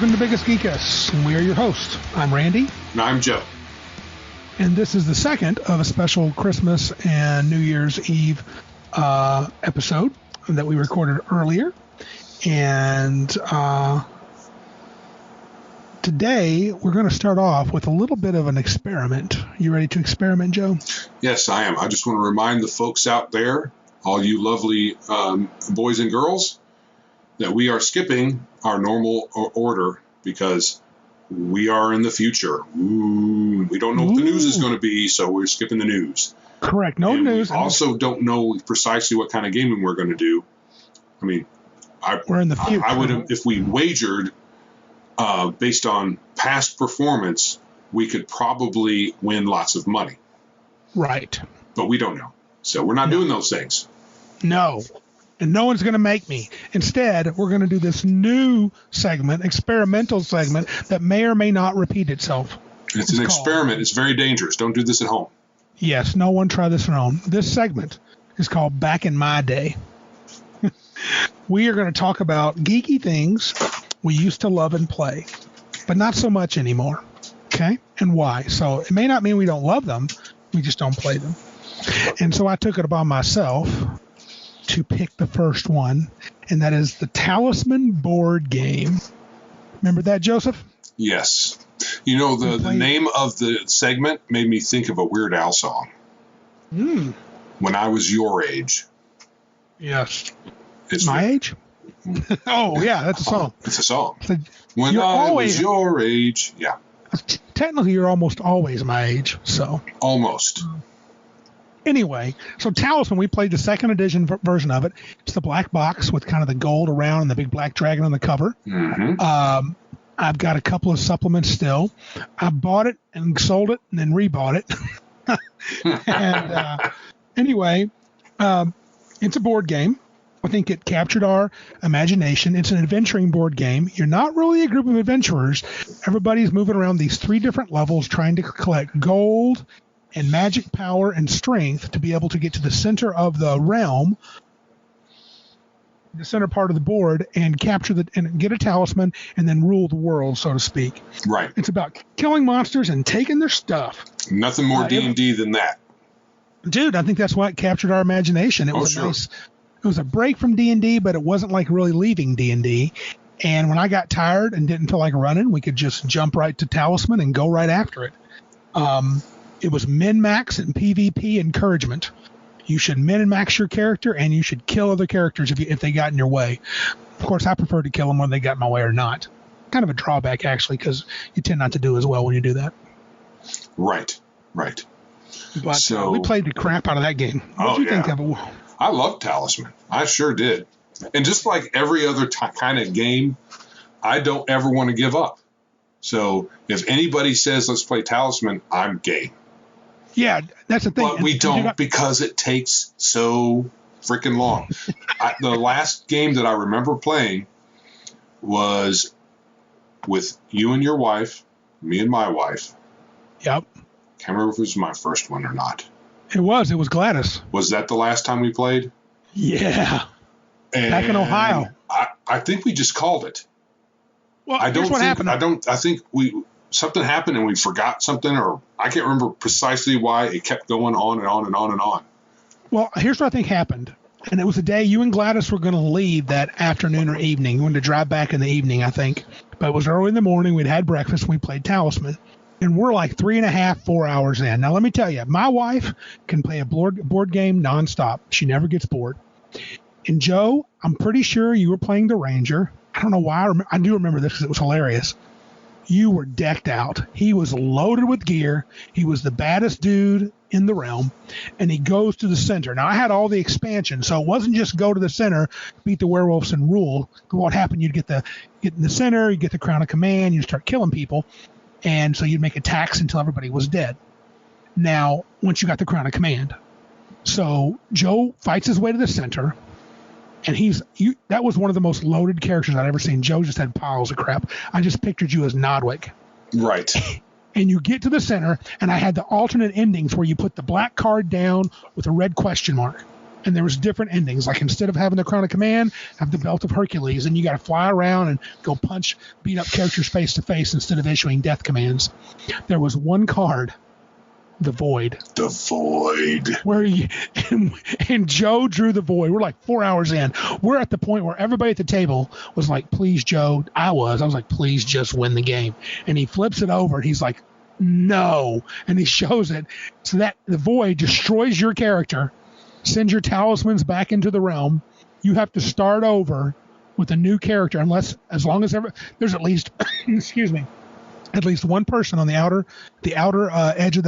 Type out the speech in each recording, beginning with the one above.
Welcome to Biggest Geekus, and we are your hosts. I'm Randy. And I'm Joe. And this is the second of a special Christmas and New Year's Eve episode that we recorded earlier. And today we're going to start off with a little bit of an experiment. You ready to experiment, Joe? Yes, I am. I just want to remind the folks out there, all you lovely boys and girls, that we are skipping our normal order because we are in the future. Ooh, we don't know what the news is going to be, so we're skipping the news. Correct. No and news. We also don't know precisely what kind of gaming we're going to do. I mean, we're in the future. I would have, if we wagered based on past performance, we could probably win lots of money. Right. But we don't know. So we're not doing those things. No. And no one's going to make me. Instead, we're going to do this new segment, experimental segment, that may or may not repeat itself. It's an experiment. It's very dangerous. Don't do this at home. Yes, no one try this at home. This segment is called Back in My Day. We are going to talk about geeky things we used to love and play, but not so much anymore. Okay? And why? So it may not mean we don't love them. We just don't play them. And so I took it upon myself to pick the first one, and that is the Talisman board game. Remember that, Joseph? Yes. You know, the name of the segment made me think of a Weird Al song. When I was your age. Yes. It's my age? Oh, yeah, that's a song. It's a song. So when I was your age. Yeah. Technically, you're almost always my age, so. Almost. Anyway, so Talisman, we played the second edition version of it. It's the black box with kind of the gold around and the big black dragon on the cover. Mm-hmm. I've got a couple of supplements still. I bought it and sold it and then rebought it. And anyway, it's a board game. I think it captured our imagination. It's an adventuring board game. You're not really a group of adventurers. Everybody's moving around these three different levels trying to collect gold and magic power and strength to be able to get to the center of the realm, the center part of the board, and capture and get a talisman and then rule the world, so to speak. Right. It's about killing monsters and taking their stuff. Nothing more D&D than that. Dude, I think that's why it captured our imagination. It was nice. It was a break from D&D, but it wasn't like really leaving D&D. And when I got tired and didn't feel like running, we could just jump right to Talisman and go right after it. It was min-max and PvP encouragement. You should min-max your character, and you should kill other characters if they got in your way. Of course, I prefer to kill them whether they got in my way or not. Kind of a drawback, actually, because you tend not to do as well when you do that. Right. But we played the crap out of that game. What did you think of it? I love Talisman. I sure did. And just like every other kind of game, I don't ever want to give up. So if anybody says, let's play Talisman, I'm game. Yeah, that's the thing. But we don't because it takes so freaking long. The last game that I remember playing was with you and your wife, me and my wife. Yep. Can't remember if it was my first one or not. It was Gladys. Was that the last time we played? Yeah. And back in Ohio. I think we just called it. Well, here's what happened. I think something happened and we forgot something, or I can't remember precisely why it kept going on and on and on and on. Well, here's what I think happened. And it was the day you and Gladys were going to leave that afternoon or evening. You wanted to drive back in the evening, I think. But it was early in the morning. We'd had breakfast and we played Talisman. And we're like 3.5, 4 hours in. Now, let me tell you, my wife can play a board game nonstop. She never gets bored. And Joe, I'm pretty sure you were playing the Ranger. I don't know why. I do remember this because it was hilarious. You were decked out. He was loaded with gear. He was the baddest dude in the realm. And he goes to the center. Now, I had all the expansion, so it wasn't just go to the center, beat the werewolves, and rule. What happened, you'd get in the center, you'd get the crown of command, you'd start killing people. And so you'd make attacks until everybody was dead. Now, once you got the crown of command. So Joe fights his way to the center. And that was one of the most loaded characters I'd ever seen. Joe just had piles of crap. I just pictured you as Nodwick. Right. And you get to the center, and I had the alternate endings where you put the black card down with a red question mark. And there was different endings. Like instead of having the Crown of Command, have the Belt of Hercules, and you got to fly around and go beat up characters face to face instead of issuing death commands. There was one card, the Void. The Void. Where and Joe drew the Void. We're like 4 hours in. We're at the point where everybody at the table was like, "Please, Joe." I was like, "Please, just win the game." And he flips it over, and he's like, "No," and he shows it. So that the Void destroys your character. Send your talismans back into the realm. You have to start over with a new character, as long as there's at least excuse me, at least one person on the outer edge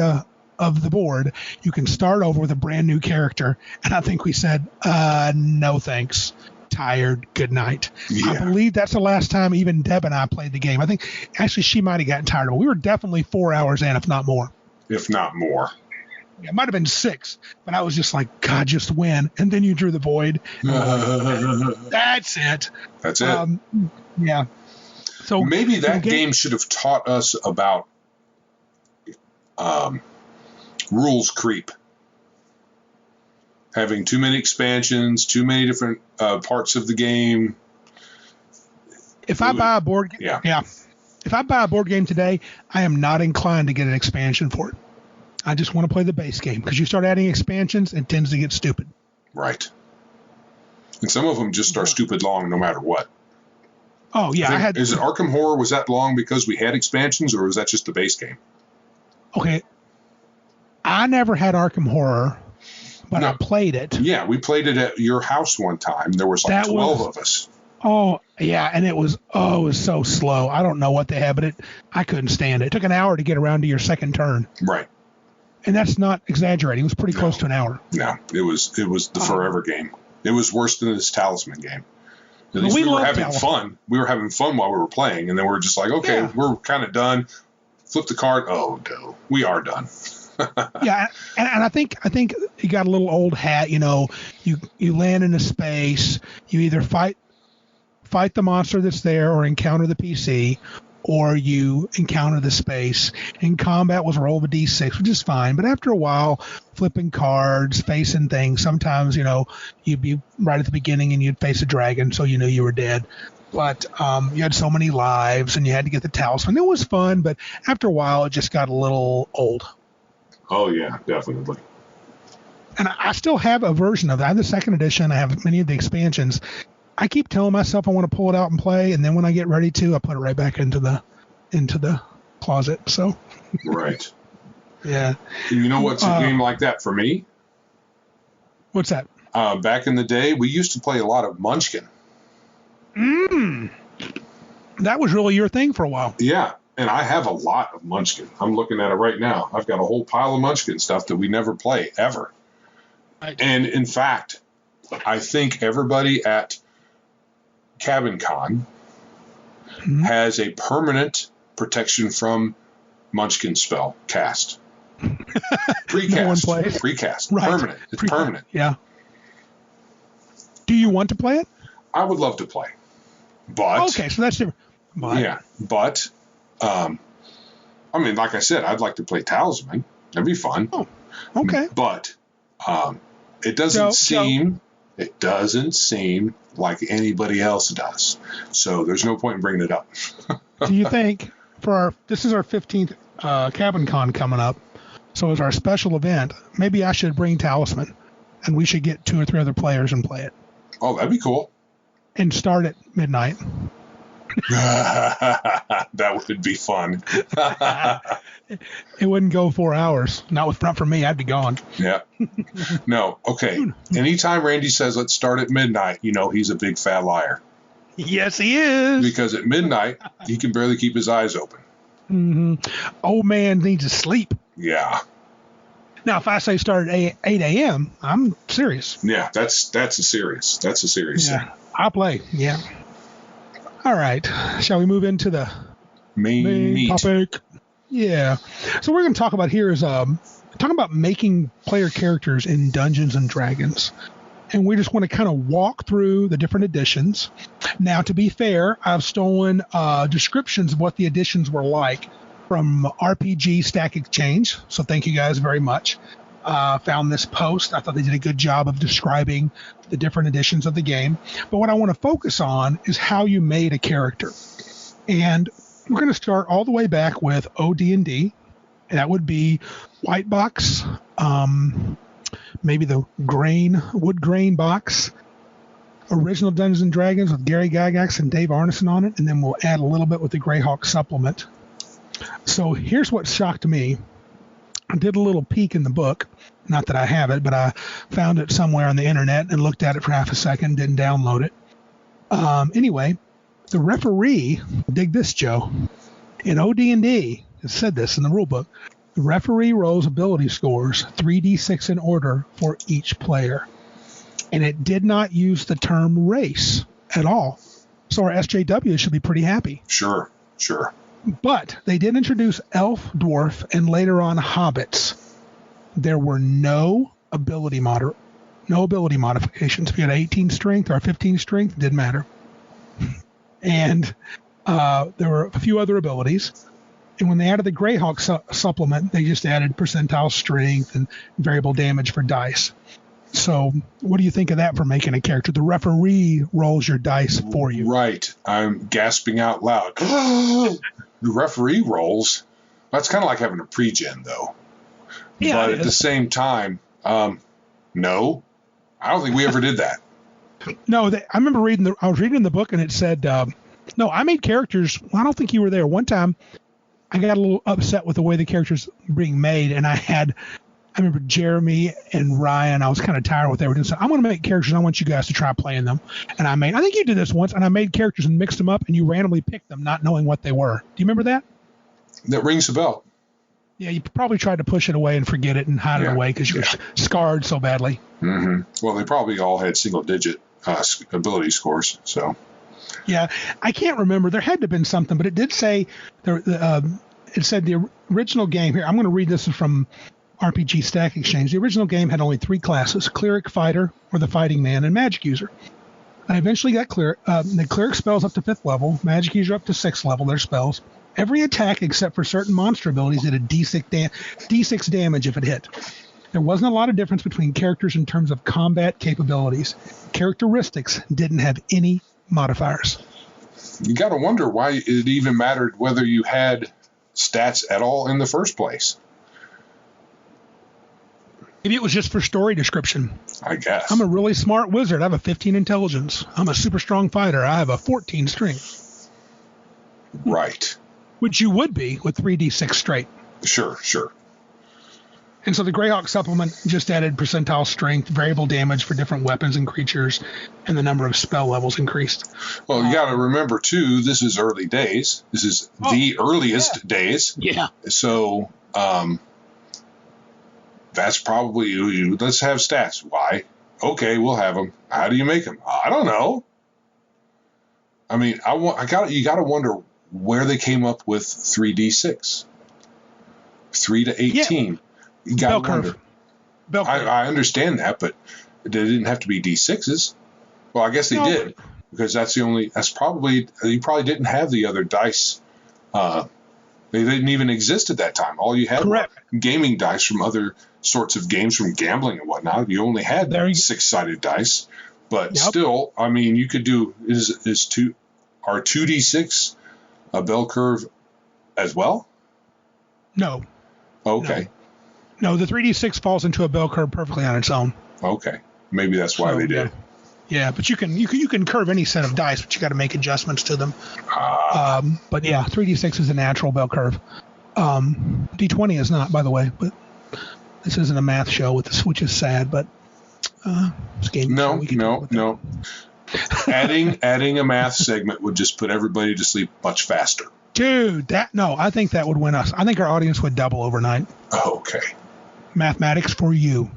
of the board. You can start over with a brand new character. And I think we said, no thanks. Tired. Good night. Yeah. I believe that's the last time even Deb and I played the game. I think actually she might have gotten tired of it. We were definitely 4 hours in, if not more. If not more. It might have been 6, but I was just like, God, just win. And then you drew the Void. That's it. That's it. Yeah. So maybe that game should have taught us about rules creep. Having too many expansions, too many different parts of the game. If I buy a board game, if I buy a board game today, I am not inclined to get an expansion for it. I just want to play the base game, because you start adding expansions, it tends to get stupid. Right. And some of them just are stupid long no matter what. Oh, yeah. Is it Arkham Horror, was that long because we had expansions, or was that just the base game? Okay. I never had Arkham Horror, but I played it. Yeah, we played it at your house one time. There was like 12 of us. Oh, yeah, and it was so slow. I don't know what they had, but I couldn't stand it. It took an hour to get around to your second turn. Right. And that's not exaggerating. It was pretty close to an hour. No, it was the forever game. It was worse than this Talisman game. At least we were having fun. We were having fun while we were playing, and then we were just like, okay, we're kind of done. Flip the card. Oh, no, we are done. Yeah, and I think you got a little old hat. You know, you land in a space. You either fight the monster that's there, or encounter the PC, or you encounter the space. And combat was roll of a d6, which is fine. But after a while, flipping cards, facing things, sometimes, you'd be right at the beginning and you'd face a dragon, so you knew you were dead. But you had so many lives, and you had to get the talisman. It was fun, but after a while, it just got a little old. Oh, yeah, definitely. And I still have a version of that. I have the second edition. I have many of the expansions. I keep telling myself I want to pull it out and play, and then when I get ready to, I put it right back into the closet. So. Right. Yeah. You know what's a game like that for me? What's that? Back in the day, we used to play a lot of Munchkin. That was really your thing for a while. Yeah, and I have a lot of Munchkin. I'm looking at it right now. I've got a whole pile of Munchkin stuff that we never play, ever. And in fact, I think everybody at Cabin Con has a permanent protection from Munchkin spell cast. Precast. No one plays. Precast. Right. Permanent. It's permanent. Yeah. Do you want to play it? I would love to play. But okay, so that's different. But I mean, like I said, I'd like to play Talisman. That'd be fun. Oh, okay. But it doesn't seem like anybody else does. So there's no point in bringing it up. Do you think this is our 15th Cabin Con coming up, so as our special event, maybe I should bring Talisman, and we should get 2 or 3 other players and play it. Oh, that'd be cool. And start at midnight. That would be fun. It wouldn't go 4 hours. Not for me. I'd be gone. Yeah. No. Okay. Anytime Randy says let's start at midnight, he's a big fat liar. Yes, he is. Because at midnight he can barely keep his eyes open. Mm-hmm. Old man needs to sleep. Yeah. Now, if I say start at 8 a.m., I'm serious. Yeah, that's a serious thing. I'll play. Yeah. All right. Shall we move into the main topic? Yeah. So what we're going to talk about here is talking about making player characters in Dungeons and Dragons. And we just want to kind of walk through the different editions. Now, to be fair, I've stolen descriptions of what the editions were like from RPG Stack Exchange. So thank you guys very much. found this post. I thought they did a good job of describing the different editions of the game. But what I want to focus on is how you made a character. And we're going to start all the way back with OD&D. That would be white box, maybe the wood grain box, original Dungeons and Dragons with Gary Gygax and Dave Arneson on it, and then we'll add a little bit with the Greyhawk supplement. So here's what shocked me. I did a little peek in the book. Not that I have it, but I found it somewhere on the internet and looked at it for half a second, didn't download it. Anyway, the referee, dig this, Joe, in OD&D, it said this in the rule book, the referee rolls ability scores 3d6 in order for each player. And it did not use the term race at all. So our SJW should be pretty happy. Sure. But they did introduce elf, dwarf, and later on hobbits. There were no ability modifications. If you had 18 strength or 15 strength, it didn't matter. And there were a few other abilities. And when they added the Greyhawk supplement, they just added percentile strength and variable damage for dice. So what do you think of that for making a character? The referee rolls your dice for you. Right. I'm gasping out loud. The referee rolls? That's kind of like having a pre-gen, though. Yeah, but at the same time, no. I don't think we ever did that. No, I remember I was reading the book, and it said, no, I made characters. Well, I don't think you were there. One time, I got a little upset with the way the characters were being made, and I remember Jeremy and Ryan, I was kind of tired of what they were doing. So I'm going to make characters, and I want you guys to try playing them. And I think you did this once, and I made characters and mixed them up, and you randomly picked them, not knowing what they were. Do you remember that? That rings a bell. Yeah, you probably tried to push it away and forget it and hide it away because you were scarred so badly. Mm-hmm. Well, they probably all had single-digit ability scores, so. Yeah, I can't remember. There had to have been something, but it did say, it said the original game here. I'm going to read this from RPG Stack Exchange. The original game had only 3 classes: Cleric, Fighter, or the Fighting Man, and Magic User. I eventually got Cleric. The Cleric spells up to 5th level, Magic User up to 6th level, their spells. Every attack except for certain monster abilities did a D6 damage if it hit. There wasn't a lot of difference between characters in terms of combat capabilities. Characteristics didn't have any modifiers. You got to wonder why it even mattered whether you had stats at all in the first place. Maybe it was just for story description. I guess. I'm a really smart wizard. I have a 15 intelligence. I'm a super strong fighter. I have a 14 strength. Right. Which you would be with 3d6 straight. Sure. And so the Greyhawk supplement just added percentile strength, variable damage for different weapons and creatures, and the number of spell levels increased. Well, you got to remember, too, this is early days. This is the earliest days. Yeah. So that's probably, let's have stats. Why? Okay, we'll have them. How do you make them? I don't know. I mean, you got to wonder where they came up with 3d6. 3 to 18. Yeah. You got to wonder. Bell curve. I understand that, but they didn't have to be d6s. Well, I guess they did, because you probably didn't have the other dice. They didn't even exist at that time. All you had were gaming dice from other sorts of games, from gambling and whatnot. You only had 6-sided dice, but still, I mean, you could do are 2d6 a bell curve as well? No. Okay. No, the 3d6 falls into a bell curve perfectly on its own. Okay, maybe that's why they did. Yeah, but you can curve any set of dice, but you got to make adjustments to them. But yeah, 3d6 is a natural bell curve. D20 is not, by the way. But this isn't a math show, which is sad. But this game. No. Adding a math segment would just put everybody to sleep much faster. Dude, I think that would win us. I think our audience would double overnight. Okay. Mathematics for you.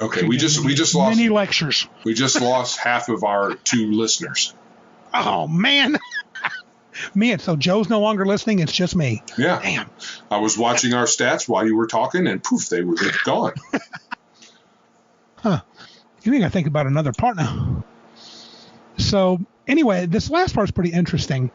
Okay, we just lost many lectures. We just lost half of our 2 listeners. Oh man. Man, so Joe's no longer listening, it's just me. Yeah. Damn. I was watching our stats while you were talking, and poof, they were gone. Huh. You think I think about another part now. So anyway, this last part's pretty interesting.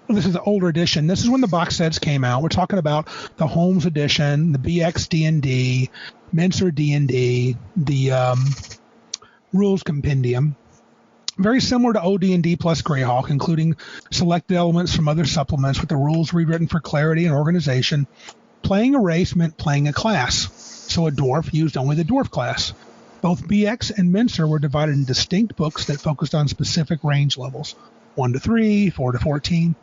This is the older edition. This is when the box sets came out. We're talking about the Holmes edition, the BX D&D, Mincer D&D, the Rules Compendium. Very similar to OD&D plus Greyhawk, including selected elements from other supplements with the rules rewritten for clarity and organization. Playing a race meant playing a class, so a dwarf used only the dwarf class. Both BX and Mincer were divided in distinct books that focused on specific range levels, 1 to 3, 4 to 14.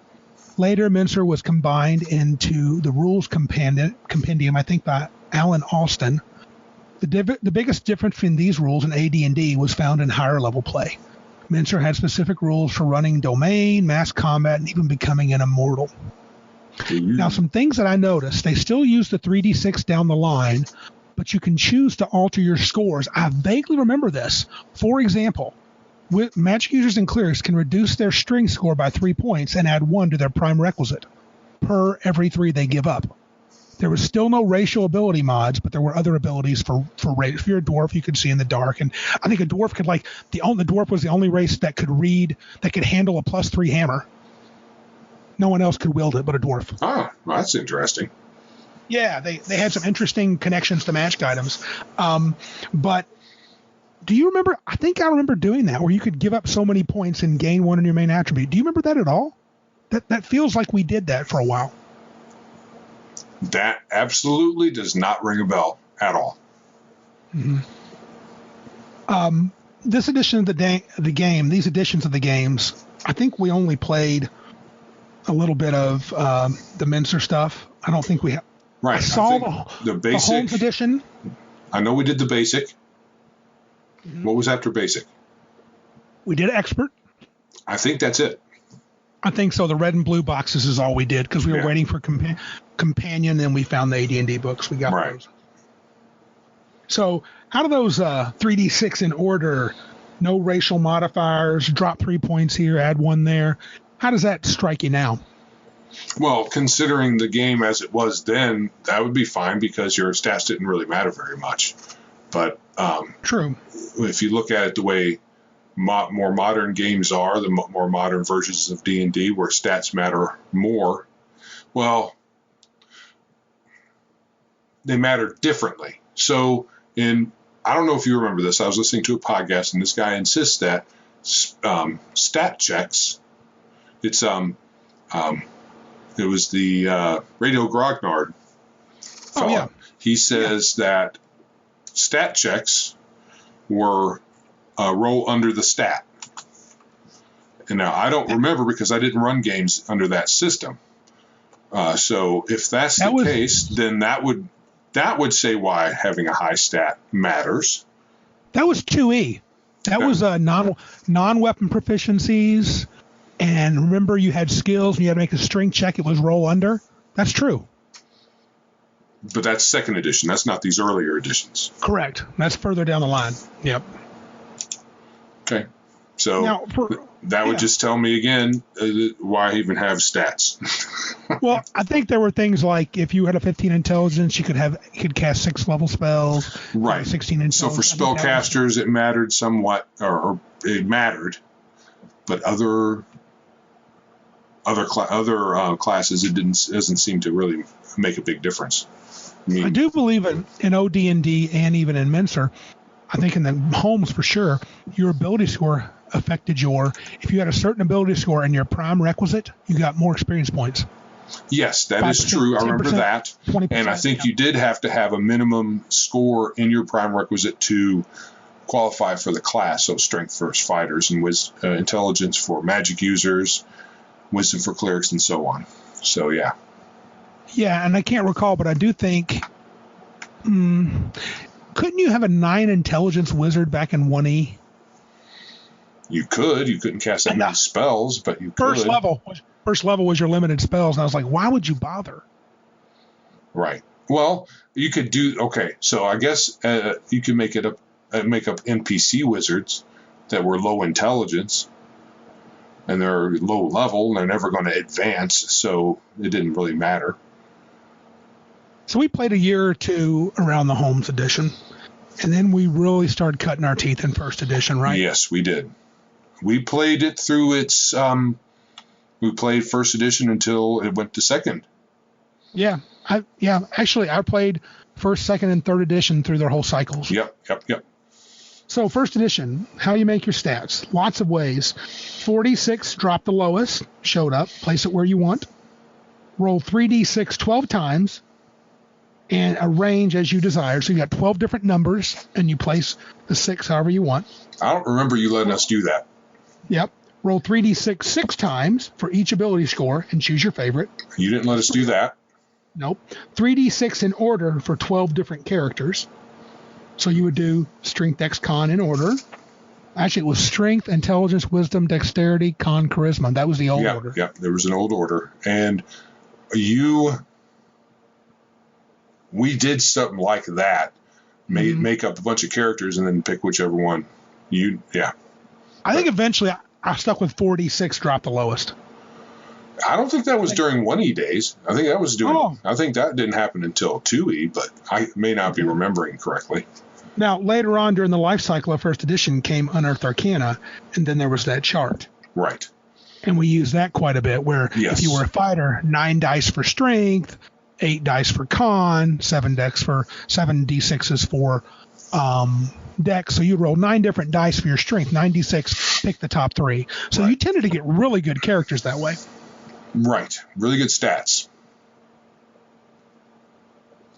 Later, Mincer was combined into the Rules Compendium, I think by Alan Alston. The biggest difference between these rules and AD&D was found in higher level play. Mincer had specific rules for running domain, mass combat, and even becoming an immortal. Now, some things that I noticed, they still use the 3d6 down the line, but you can choose to alter your scores. I vaguely remember this. For example, magic users and clerics can reduce their string score by 3 points and add 1 to their prime requisite per every 3 they give up. There was still no racial ability mods, but there were other abilities for race. If you're a dwarf, you could see in the dark. And I think a dwarf could the dwarf was the only race that could handle a +3 hammer. No one else could wield it but a dwarf. Oh, well, that's interesting. Yeah, they had some interesting connections to magic items. But do you remember? I think I remember doing that, where you could give up so many points and gain 1 in your main attribute. Do you remember that at all? That feels like we did that for a while. That absolutely does not ring a bell at all. Mm-hmm. This edition of the game, these editions of the games, I think we only played a little bit of the Mincer stuff. I don't think we have. Right. I saw the basic, the Holmes edition. I know we did the basic. Mm-hmm. What was after basic? We did expert. I think that's it. I think so. The red and blue boxes is all we did because we were waiting for companion, and we found the AD&D books. We got those. So out of those 3d6 in order, no racial modifiers, drop 3 points here, add 1 there. How does that strike you now? Well, considering the game as it was then, that would be fine because your stats didn't really matter very much. But true. If you look at it the way more modern games are, the more modern versions of D&D where stats matter more, well, they matter differently. So I don't know if you remember this. I was listening to a podcast, and this guy insists that stat checks. It was the Radio Grognard fellow. Oh, yeah. He says that stat checks were roll under the stat. And now I don't remember because I didn't run games under that system. So if that's the case, then that would say why having a high stat matters. That was 2E. That was non-weapon proficiencies. And remember, you had skills and you had to make a string check. It was roll under. That's true. But that's second edition. That's not these earlier editions. Correct. That's further down the line. Yep. Okay. So now that would just tell me again why even have stats. Well, I think there were things like if you had a 15 intelligence, you could cast 6 level spells. Right. 16 intelligence. So for spellcasters, it mattered somewhat, or it mattered, but other classes, it doesn't seem to really make a big difference. I do believe in OD&D and even in Mincer, I think in the Holmes for sure, your ability score affected if you had a certain ability score and your prime requisite, you got more experience points. Yes, that is true. I remember that. 20%, and I think you did have to have a minimum score in your prime requisite to qualify for the class. So strength for fighters and intelligence for magic users, wisdom for clerics, and so on. So, yeah. Yeah, and I can't recall, but I do think... couldn't you have a 9 intelligence wizard back in 1E? You could. You couldn't cast that many spells, but you could. First level was your limited spells, and I was like, why would you bother? Right. Well, you could do... Okay, so I guess you could make up NPC wizards that were low intelligence, and they're low level, and they're never going to advance, so it didn't really matter. So we played a year or two around the Holmes edition, and then we really started cutting our teeth in first edition, right? Yes, we did. We played it through its We played first edition until it went to second. Yeah. Actually, I played first, second, and third edition through their whole cycles. Yep. So first edition, how you make your stats. Lots of ways. 46, drop the lowest, showed up, place it where you want. Roll 3d6 12 times, and arrange as you desire. So you got 12 different numbers, and you place the 6 however you want. I don't remember you letting us do that. Yep. Roll 3d6 6 times for each ability score, and choose your favorite. You didn't let us do that. Nope. 3d6 in order for 12 different characters. So you would do strength, dex, con in order. Actually, it was strength, intelligence, wisdom, dexterity, con, charisma. That was the old order. Yeah, there was an old order. And we did something like that. Make up a bunch of characters and then pick whichever one I think eventually I stuck with 46, drop the lowest. I don't think that was during 1E days. I think that was I think that didn't happen until 2E, but I may not be remembering correctly. Now, later on during the life cycle of first edition came Unearthed Arcana, and then there was that chart. Right. And we used that quite a bit, where if you were a fighter, 9 dice for strength, 8 dice for con, 7 d6s for dex. So you'd roll 9 different dice for your strength, 9d6, pick the top 3. So you tended to get really good characters that way. Right. Really good stats.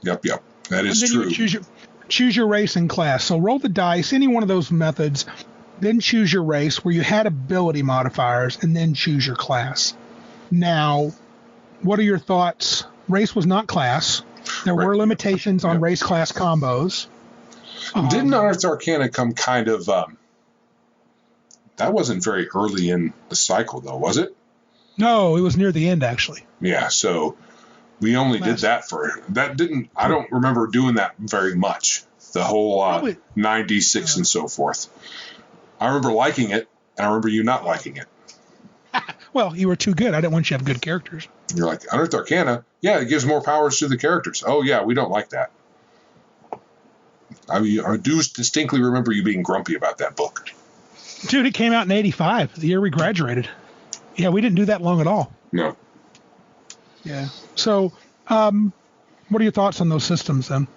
Yep. That is true. You would choose your race and class. So roll the dice, any one of those methods, then choose your race where you had ability modifiers, and then choose your class. Now, what are your thoughts? Race was not class. There were limitations on race-class combos. Didn't Unearthed Arcana come kind of... that wasn't very early in the cycle, though, was it? No, it was near the end, actually. Yeah, so we only did that I don't remember doing that very much. The whole 9d6 and so forth. I remember liking it, and I remember you not liking it. Well, you were too good. I didn't want you to have good characters. You're like, Unearthed Arcana? Yeah, it gives more powers to the characters. Oh, yeah, we don't like that. I do distinctly remember you being grumpy about that book. Dude, it came out in 85, the year we graduated. Yeah, we didn't do that long at all. No. Yeah. So, what are your thoughts on those systems, then?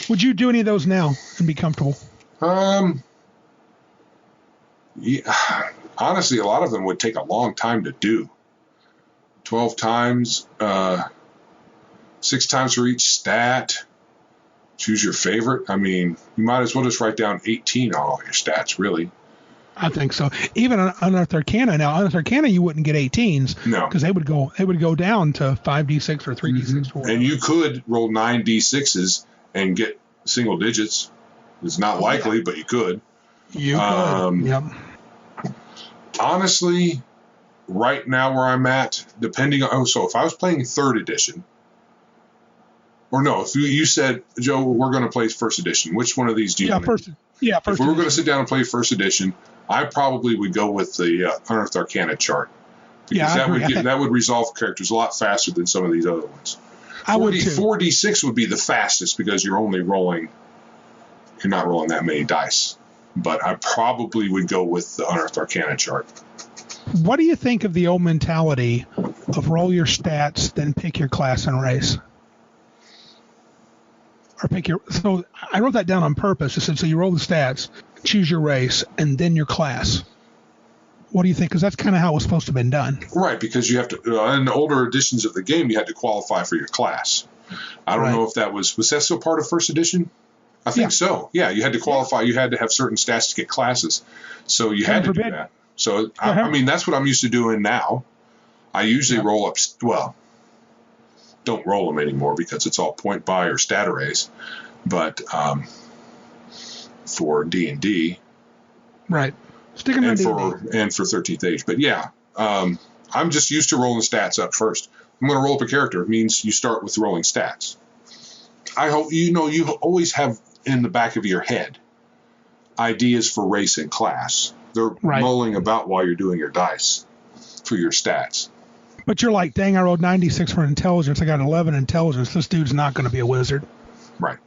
Would you do any of those now and be comfortable? Yeah, honestly, a lot of them would take a long time to do. 12 times, 6 times for each stat. Choose your favorite. I mean, you might as well just write down 18 on all your stats, really. I think so. Even on Unearthed Arcana now, Unearthed Arcana you wouldn't get 18s. No, because they would go down to 5d6 or 3d6. And you could roll 9d6s and get single digits. It's not likely, but you could. You could. Yep. Honestly, right now where I'm at, depending on so if I was playing third edition, or no, if you said, Joe, we're going to play first edition, which one of these do you? First. If we were going to sit down and play first edition, I probably would go with the Unearthed Arcana chart. Because that would resolve characters a lot faster than some of these other ones. I would too. 4d6 would be the fastest because you're not rolling that many dice. But I probably would go with the Unearthed Arcana chart. What do you think of the old mentality of roll your stats, then pick your class and race? So I wrote that down on purpose. I said, so you roll the stats, choose your race, and then your class. What do you think? Because that's kind of how it was supposed to have been done. Right, because you have to, in the older editions of the game, you had to qualify for your class. I don't know if that was that still part of first edition? I think so. Yeah, you had to qualify. You had to have certain stats to get classes. So you had to do that. So, I mean, that's what I'm used to doing now. I usually roll up, don't roll them anymore because it's all point buy or stat arrays. But for D&D. Right. Sticking and for 13th Age. But yeah, I'm just used to rolling stats up first. I'm going to roll up a character. It means you start with rolling stats. I hope you always have in the back of your head ideas for race and class. They're mulling about while you're doing your dice for your stats. But you're like, dang, I rolled 96 for intelligence. I got 11 intelligence. This dude's not going to be a wizard. Right.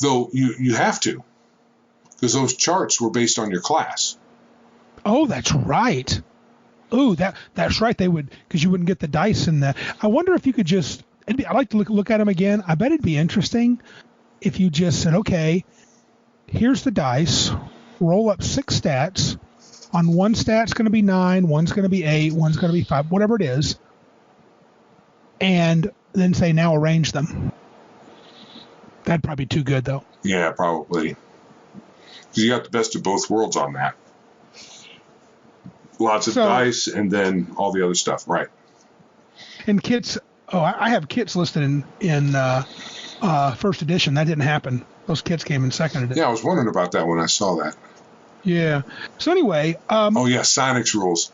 Though you have to, because those charts were based on your class. Oh, that's right. Ooh, that's right. They would, because you wouldn't get the dice in that. I wonder if you could just. I'd like to look at them again. I bet it'd be interesting if you just said, okay, here's the dice. Roll up 6 stats. On one stat's going to be 9, one's going to be 8, one's going to be 5, whatever it is, and then say now arrange them. That'd probably be too good though. Yeah, probably. Because you got the best of both worlds on that. Lots of dice and then all the other stuff, right? And kits. Oh, I have kits listed in first edition. That didn't happen. Those kits came in second edition. Yeah, I was wondering about that when I saw that. Yeah. So anyway. Oh yeah, Sonic's rules.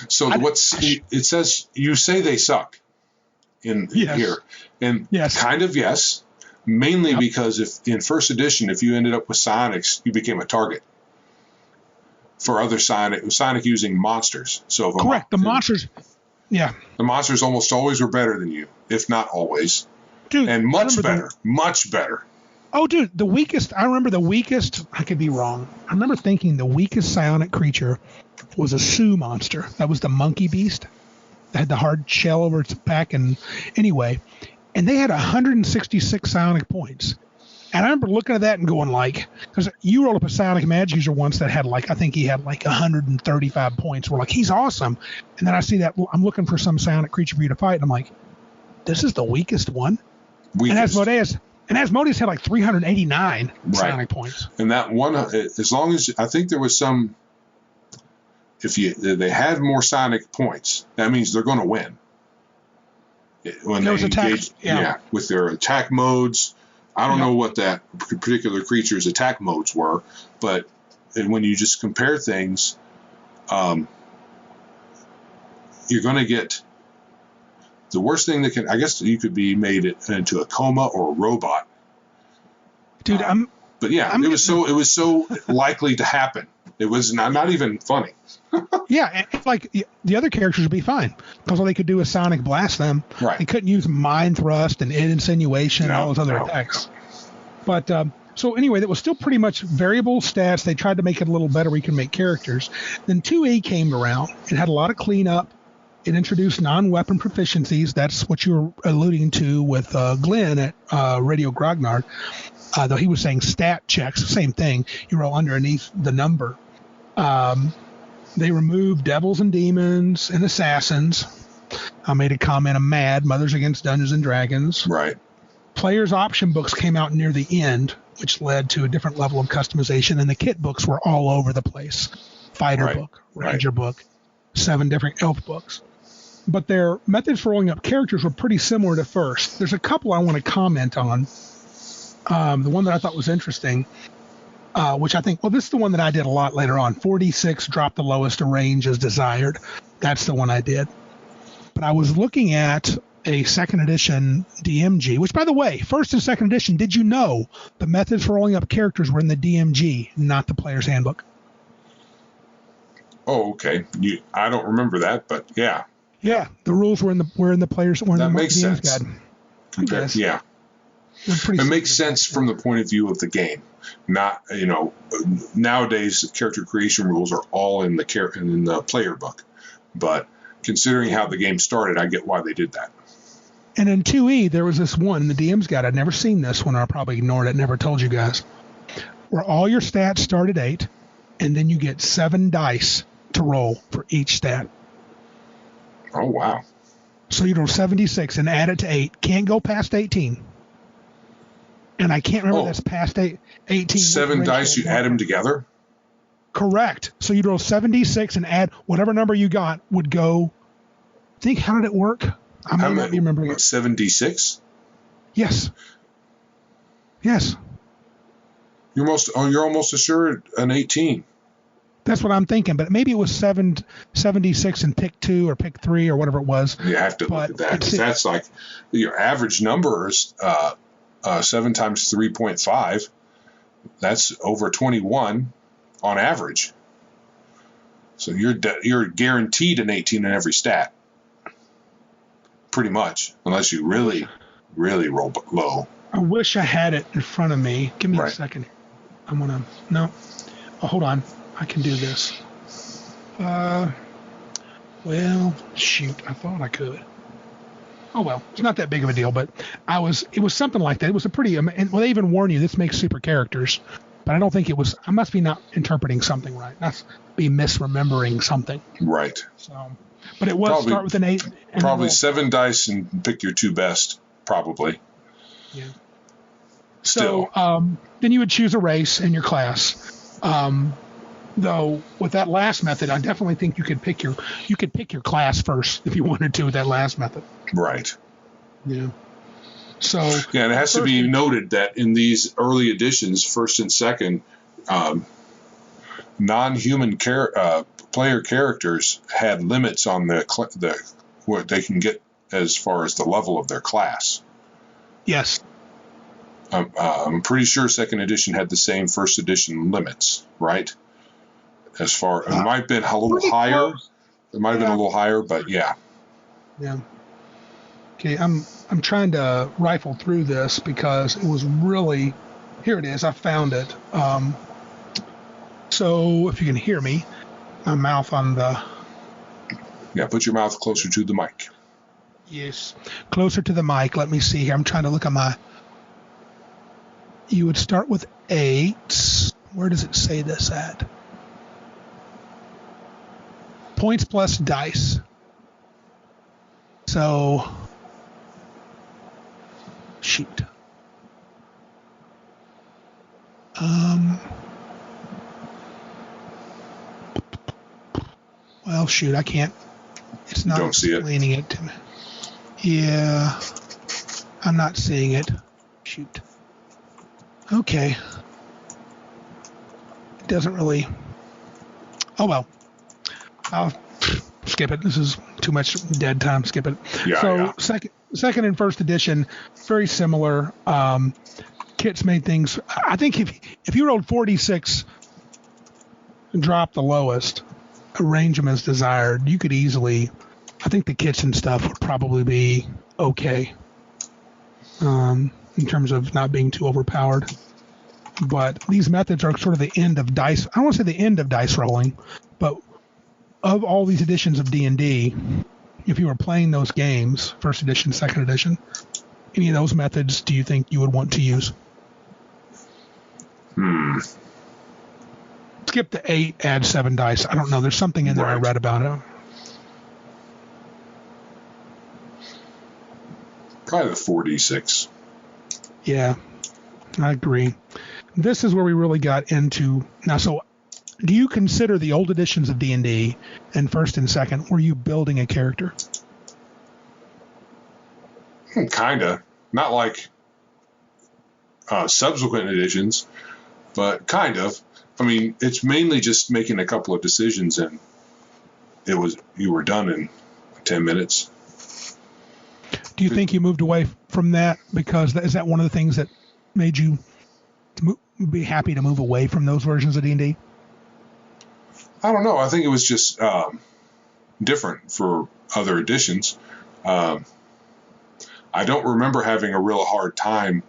So it says you say they suck in here, and kind of yes, mainly because if in first edition if you ended up with Sonics, you became a target for other Sonic using monsters. So correct, the monsters. Yeah. The monsters almost always were better than you, if not always. Dude, and much better. Much better. Oh, dude, I remember the weakest, I could be wrong. I remember thinking the weakest psionic creature was a Sioux monster. That was the monkey beast. That had the hard shell over its back. And anyway, and they had 166 psionic points. And I remember looking at that and going like, because you rolled up a psionic magic user once that had like, I think he had like 135 points. We're like, he's awesome. And then I see that I'm looking for some psionic creature for you to fight. And I'm like, this is the weakest one. And Asmodeus had like 389 psionic points. And that one, as long as, I think there was some, if they had more psionic points, that means they're going to win. When they engage, with their attack modes. I don't know what that particular creature's attack modes were, but when you just compare things, you're going to get the worst thing that can, I guess you could be made into a coma or a robot. Dude, it was so likely to happen. It was not even funny. Yeah, and like the other characters would be fine because all they could do was sonic blast them. Right. They couldn't use mind thrust and insinuation and all those other attacks. But so anyway, that was still pretty much variable stats. They tried to make it a little better where you can make characters. Then 2E came around. It had a lot of cleanup. It introduced non-weapon proficiencies. That's what you were alluding to with Glenn at Radio Grognard. Though he was saying stat checks, same thing. You roll underneath the number. They removed devils and demons and assassins. I made a comment of MAD, Mothers Against Dungeons and Dragons. Right. Players' option books came out near the end, which led to a different level of customization. And the kit books were all over the place. Fighter book, Ranger book, 7 different elf books. But their methods for rolling up characters were pretty similar to first. There's a couple I want to comment on. The one that I thought was interesting, which I think, this is the one that I did a lot later on. 4d6, drop the lowest range as desired. That's the one I did. But I was looking at a second edition DMG, which, by the way, first and second edition, did you know the methods for rolling up characters were in the DMG, not the player's handbook? Oh, okay. I don't remember that, but yeah. Yeah, the rules were in the players. That makes sense. Guide. Okay. Yeah. It makes sense from the point of view of the game. Not, nowadays character creation rules are all in the player book. But considering how the game started, I get why they did that. And in 2E, there was this one, the DM's guide. I'd never seen this one, or I probably ignored it, never told you guys, where all your stats start at 8, and then you get 7 dice to roll for each stat. Oh, wow. So you roll 76 and add it to 8. Can't go past 18. And I can't remember that's past 18. 7 dice, you add them together? Correct. So you'd roll 76 and add whatever number you got would go. How did it work? I might not be remembering it. 7d6? Yes. You're almost assured an 18. That's what I'm thinking, but maybe it was 76 and pick 2 or pick 3 or whatever it was. You have to look at that, because that's like your average number is 7 times 3.5. That's over 21 on average. So you're guaranteed an 18 in every stat, pretty much, unless you really, really roll low. I wish I had it in front of me. Give me a second. I'm gonna no. Oh, hold on. I can do this. Well, shoot, I thought I could. Oh well, it's not that big of a deal, but it was something like that. It was a pretty, and well, they even warn you this makes super characters, but I don't think it was. I must be not interpreting something right. Must be misremembering something. Right. So, but it was start with an 8. And probably 7 dice and pick your 2 best. Probably. Yeah. Still. So then you would choose a race in your class. Though with that last method, I definitely think you could pick your class first if you wanted to with that last method. Right. Yeah. So yeah, and it has to be noted that in these early editions, first and second, non-human player characters had limits on the what they can get as far as the level of their class. Yes. I'm pretty sure second edition had the same first edition limits, right? As far it might have been a little higher. It might have been a little higher, but yeah. Yeah. Okay, I'm trying to rifle through this because it was really, here it is. I found it. So if you can hear me, my mouth on the. Yeah, put your mouth closer to the mic. Yes, closer to the mic. Let me see here. I'm trying to look at my. You would start with 8. Where does it say this at? Points plus dice. So, shoot. Well, shoot, I can't. It's not explaining it to me. Yeah, I'm not seeing it. Shoot. Okay. It doesn't really. Oh well. I'll skip it. This is too much dead time. Skip it. Yeah, so second and first edition, very similar. Kits made things. I think if you rolled 46 and dropped the lowest, arrange them as desired, you could easily. I think the kits and stuff would probably be okay. In terms of not being too overpowered. But these methods are sort of the end of dice. I don't want to say the end of dice rolling, but of all these editions of D&D, if you were playing those games, first edition, second edition, any of those methods do you think you would want to use? Skip the 8, add 7 dice. I don't know. There's something in there I read about it. Probably the 4d6. Yeah, I agree. This is where we really got into now. So, do you consider the old editions of D&D and first and second? Were you building a character? Kinda, not like subsequent editions, but kind of. I mean, it's mainly just making a couple of decisions, and you were done in 10 minutes. Do you think you moved away from that because is that one of the things that made you be happy to move away from those versions of D&D? I don't know. I think it was just different for other editions. I don't remember having a real hard time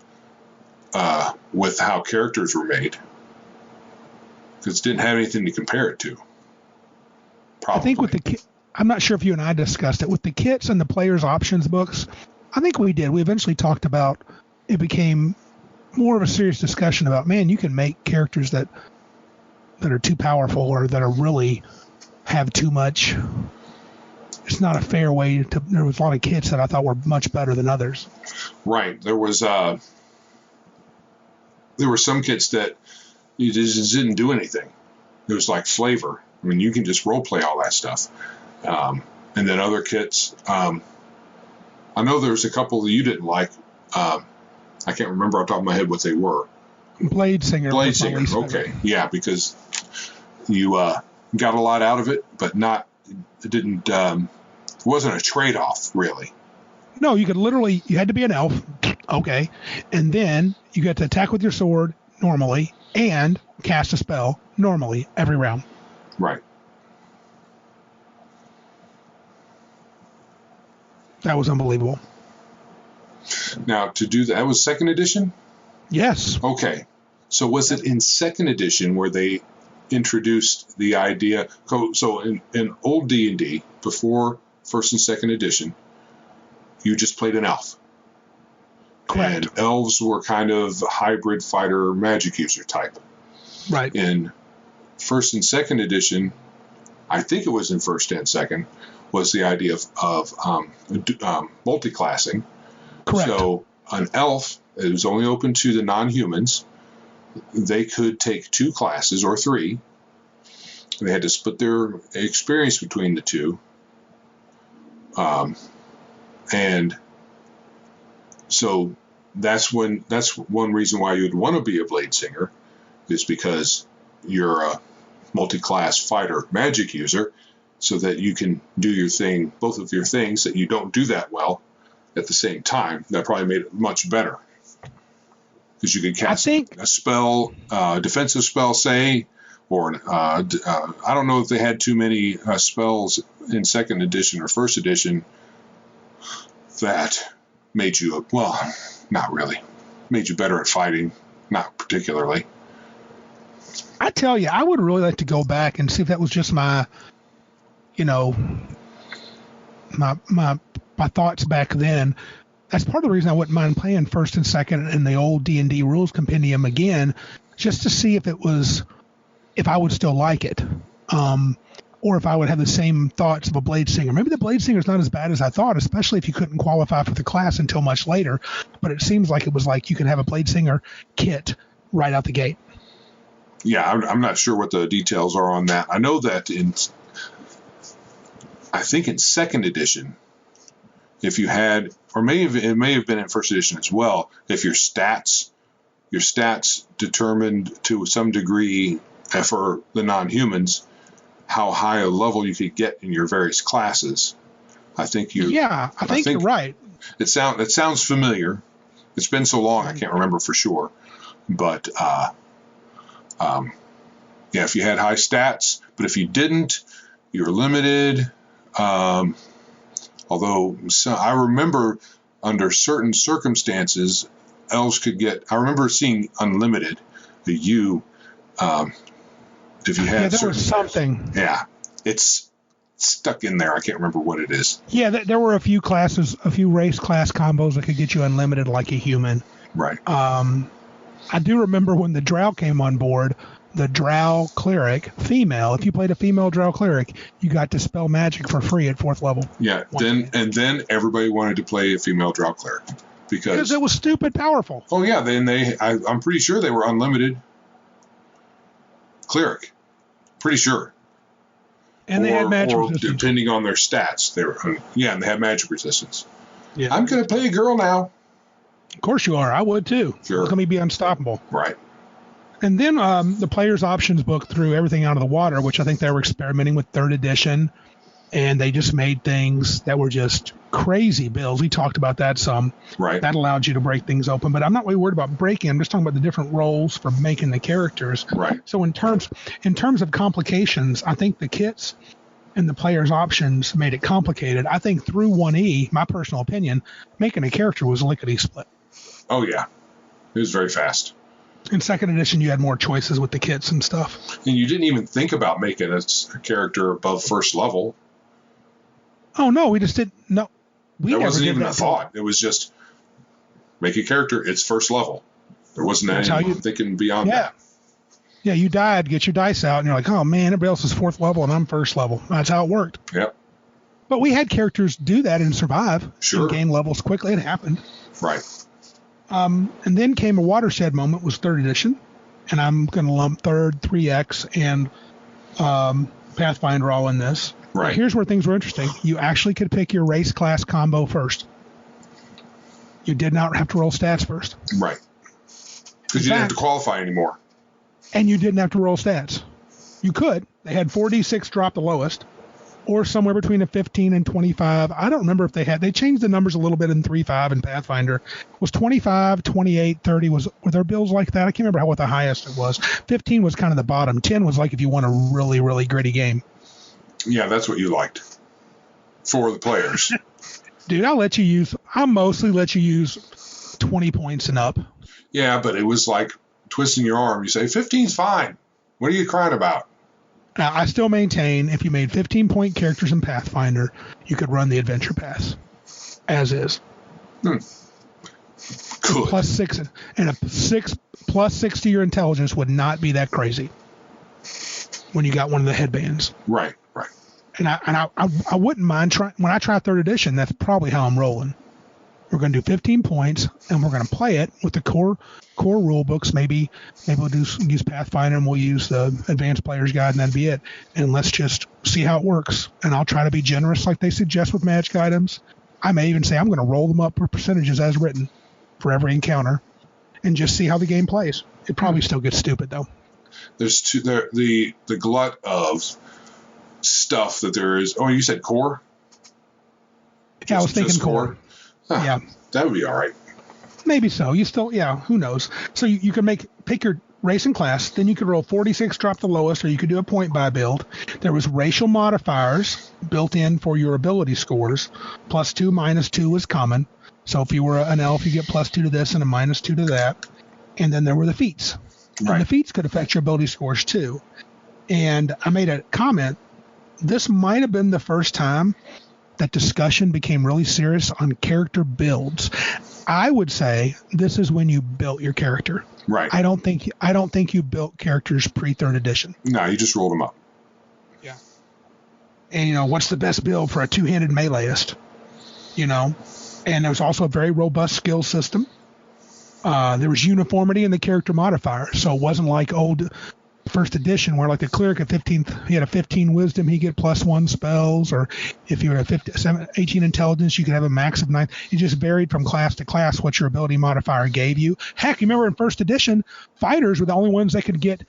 with how characters were made because it didn't have anything to compare it to. Probably. I think with the I'm not sure if you and I discussed it with the kits and the players options books. I think we did. We eventually talked about it became more of a serious discussion about, man, you can make characters that are too powerful or that are really have too much. It's not a fair way to. There was a lot of kits that I thought were much better than others. Right. There were some kits that you just didn't do anything. It was like flavor. I mean, you can just role play all that stuff. And then other kits, I know there's a couple that you didn't like. I can't remember off the top of my head what they were. Blade Singer. Okay. Yeah, because you got a lot out of it, but it wasn't a trade-off, really. No, you had to be an elf, okay, and then you got to attack with your sword normally and cast a spell normally every round. Right. That was unbelievable. Now, to do that was second edition? Yes. Okay. So was it in second edition where they introduced the idea. So in old D&D, before first and second edition, you just played an elf. Correct. And elves were kind of hybrid fighter magic user type. Right. In first and second edition, I think it was in first and second, was the idea of multi-classing. Correct. So an elf, it was only open to the non-humans. They could take 2 classes or 3. They had to split their experience between the 2. And so that's one reason why you'd want to be a blade singer, is because you're a multi-class fighter magic user, so that you can do your thing, both of your things that you don't do that well at the same time. That probably made it much better, because you could cast a spell, defensive spell, say, or I don't know if they had too many spells in second edition or first edition that made you, well, not really, made you better at fighting, not particularly. I tell you, I would really like to go back and see if that was just my thoughts back then. That's part of the reason I wouldn't mind playing first and second in the old D&D rules compendium again, just to see if I would still like it, or if I would have the same thoughts of a blade singer. Maybe the blade singer is not as bad as I thought, especially if you couldn't qualify for the class until much later. But it seems like it was like you could have a blade singer kit right out the gate. Yeah, I'm not sure what the details are on that. I know that I think in second edition, if you had, or it may have been in first edition as well, if your stats determined to some degree for the non-humans how high a level you could get in your various classes. I think you're right. It sounds familiar. It's been so long I can't remember for sure, but yeah, if you had high stats, but if you didn't, you're limited. Although I remember under certain circumstances, elves could get. I remember seeing unlimited. If you had there was something. Yeah, it's stuck in there. I can't remember what it is. Yeah, there were a few race class combos that could get you unlimited like a human. Right. I do remember when the Drow came on board, the Drow cleric, female, if you played a female Drow cleric, you got to spell magic for free at 4th level. Yeah, then everybody wanted to play a female Drow cleric. Because it was stupid powerful. Oh, yeah, I'm pretty sure they were unlimited cleric. Pretty sure. And they had magic resistance. Depending on their stats. And they had magic resistance. Yeah. I'm going to play a girl now. Of course you are. I would too. Sure. Let me be unstoppable. Right. And then the player's options book threw everything out of the water, which I think they were experimenting with 3rd edition. And they just made things that were just crazy builds. We talked about that some. Right. That allowed you to break things open. But I'm not really worried about breaking. I'm just talking about the different roles for making the characters. Right. So in terms of complications, I think the kits and the player's options made it complicated. I think through 1E, my personal opinion, making a character was lickety-split. Oh, yeah. It was very fast. In 2nd edition, you had more choices with the kits and stuff. And you didn't even think about making a character above 1st level. Oh, no, we just didn't. No. There wasn't even a thought. It was just make a character, it's 1st level. There wasn't any thinking beyond that. Yeah, you died, get your dice out, and you're like, oh, man, everybody else is 4th level, and I'm 1st level. That's how it worked. Yep. But we had characters do that and survive. Sure. And gain levels quickly. It happened. Right. And then came a watershed moment, was 3rd edition. And I'm going to lump 3rd, 3X, and Pathfinder all in this. Right. Here's where things were interesting. You actually could pick your race class combo first. You did not have to roll stats first. Right. Because you didn't have to qualify anymore. And you didn't have to roll stats. You could. They had 4d6 drop the lowest, or somewhere between a 15 and 25. I don't remember if they changed the numbers a little bit in 3.5 and Pathfinder. It was 25, 28, 30 were there builds like that? I can't remember what the highest it was. 15 was kind of the bottom. 10 was like if you want a really, really gritty game. Yeah, that's what you liked for the players. Dude, I'll mostly let you use 20 points and up. Yeah, but it was like twisting your arm. You say 15's fine. What are you crying about? Now, I still maintain if you made 15-point characters in Pathfinder, you could run the adventure pass as is. Good. Plus 6, and a 6 plus 6 to your intelligence would not be that crazy when you got one of the headbands. Right. And I wouldn't mind trying. When I try 3rd edition, that's probably how I'm rolling. We're going to do 15 points, and we're going to play it with the core rule books. Maybe we'll use Pathfinder, and we'll use the Advanced Player's Guide, and that'd be it. And let's just see how it works. And I'll try to be generous, like they suggest with magic items. I may even say I'm going to roll them up for percentages as written for every encounter, and just see how the game plays. It probably still gets stupid though. There's the glut of stuff that there is. Oh, you said core? Yeah, I was thinking core. Huh, yeah, that would be all right. Maybe so. You still, who knows? So you can pick your race and class, then you could roll 46, drop the lowest, or you could do a point buy build. There was racial modifiers built in for your ability scores. +2, -2 was common. So if you were an elf, you get +2 to this and a -2 to that. And then there were the feats. Right. And the feats could affect your ability scores too. And I made a comment. This might have been the first time that discussion became really serious on character builds. I would say this is when you built your character. Right. I don't think you built characters pre-3rd edition. No, you just rolled them up. Yeah. And what's the best build for a 2-handed meleeist? And there was also a very robust skill system. There was uniformity in the character modifier, so it wasn't like old 1st edition where like the cleric at 15th, he had a 15 wisdom, he get +1 spells, or if you were at 18 intelligence, you could have a max of 9. It just varied from class to class what your ability modifier gave you. Heck, you remember in 1st edition, fighters were the only ones that could get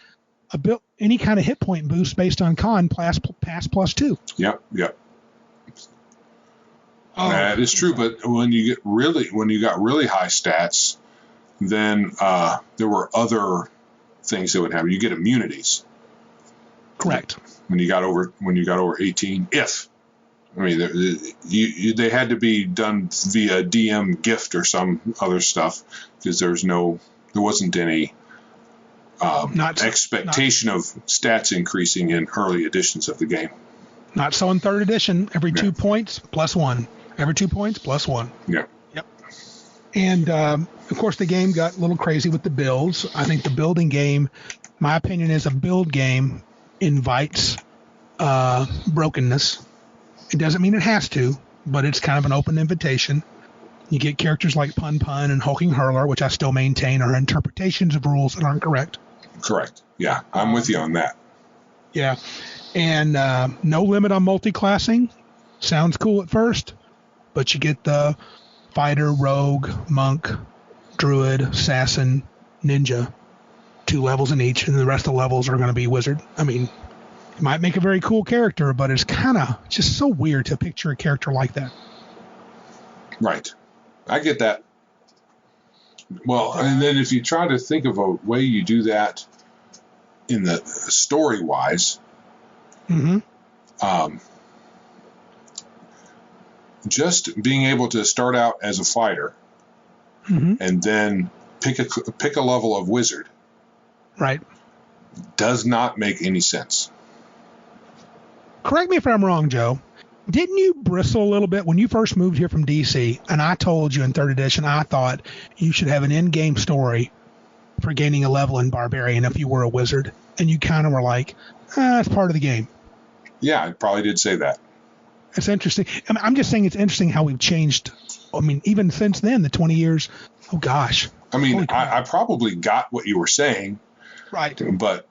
any kind of hit point boost based on con pass +2. Yep. That is true, but when you got really high stats, then there were other things that would happen. You get immunities. Correct. When you got over 18, they had to be done via DM gift or some other stuff because there wasn't any expectation of stats increasing in early editions of the game. Not so in 3rd edition. Every 2 points +1. Every 2 points +1. Yeah. Yep. And of course, the game got a little crazy with the builds. I think the building game, my opinion is a build game invites brokenness. It doesn't mean it has to, but it's kind of an open invitation. You get characters like Pun Pun and Hulking Hurler, which I still maintain are interpretations of rules that aren't correct. Correct. Yeah, I'm with you on that. Yeah. And no limit on multi-classing. Sounds cool at first, but you get the fighter, rogue, monk, druid, assassin, ninja, 2 levels in each, and the rest of the levels are going to be wizard. I mean, it might make a very cool character, but it's kind of just so weird to picture a character like that. Right. I get that. Well, and then if you try to think of a way you do that in the story-wise, just being able to start out as a fighter and then pick a level of wizard, right, does not make any sense. Correct me if I'm wrong, Joe. Didn't you bristle a little bit when you first moved here from DC? And I told you in 3rd edition, I thought you should have an in-game story for gaining a level in Barbarian if you were a wizard. And you kind of were like, it's part of the game. Yeah, I probably did say that. It's interesting. I'm just saying it's interesting how we've changed. I mean, even since then, the 20 years. Oh, gosh. I mean, I probably got what you were saying. Right. But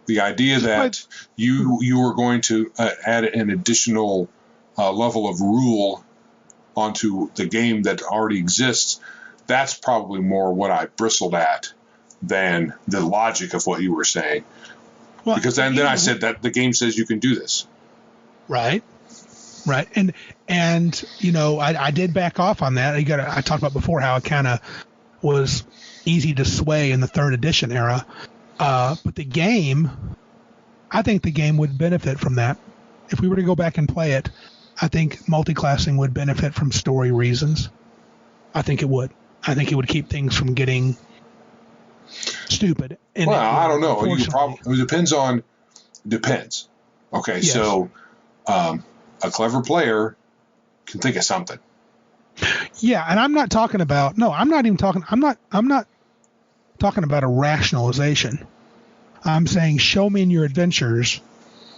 the idea that you were going to add an additional level of rule onto the game that already exists, that's probably more what I bristled at than the logic of what you were saying. Well, because then I said that the game says you can do this. Right. And I did back off on that. I talked about before how it kind of was easy to sway in the 3rd edition era. But the game, I think the game would benefit from that. If we were to go back and play it, I think multi-classing would benefit from story reasons. I think it would. I think it would keep things from getting stupid. Well, I don't know. Unfortunately. Depends. Okay, Yes. so a clever player can think of something. Yeah, and I'm not talking about. No, I'm not even talking. I'm not talking about a rationalization. I'm saying show me in your adventures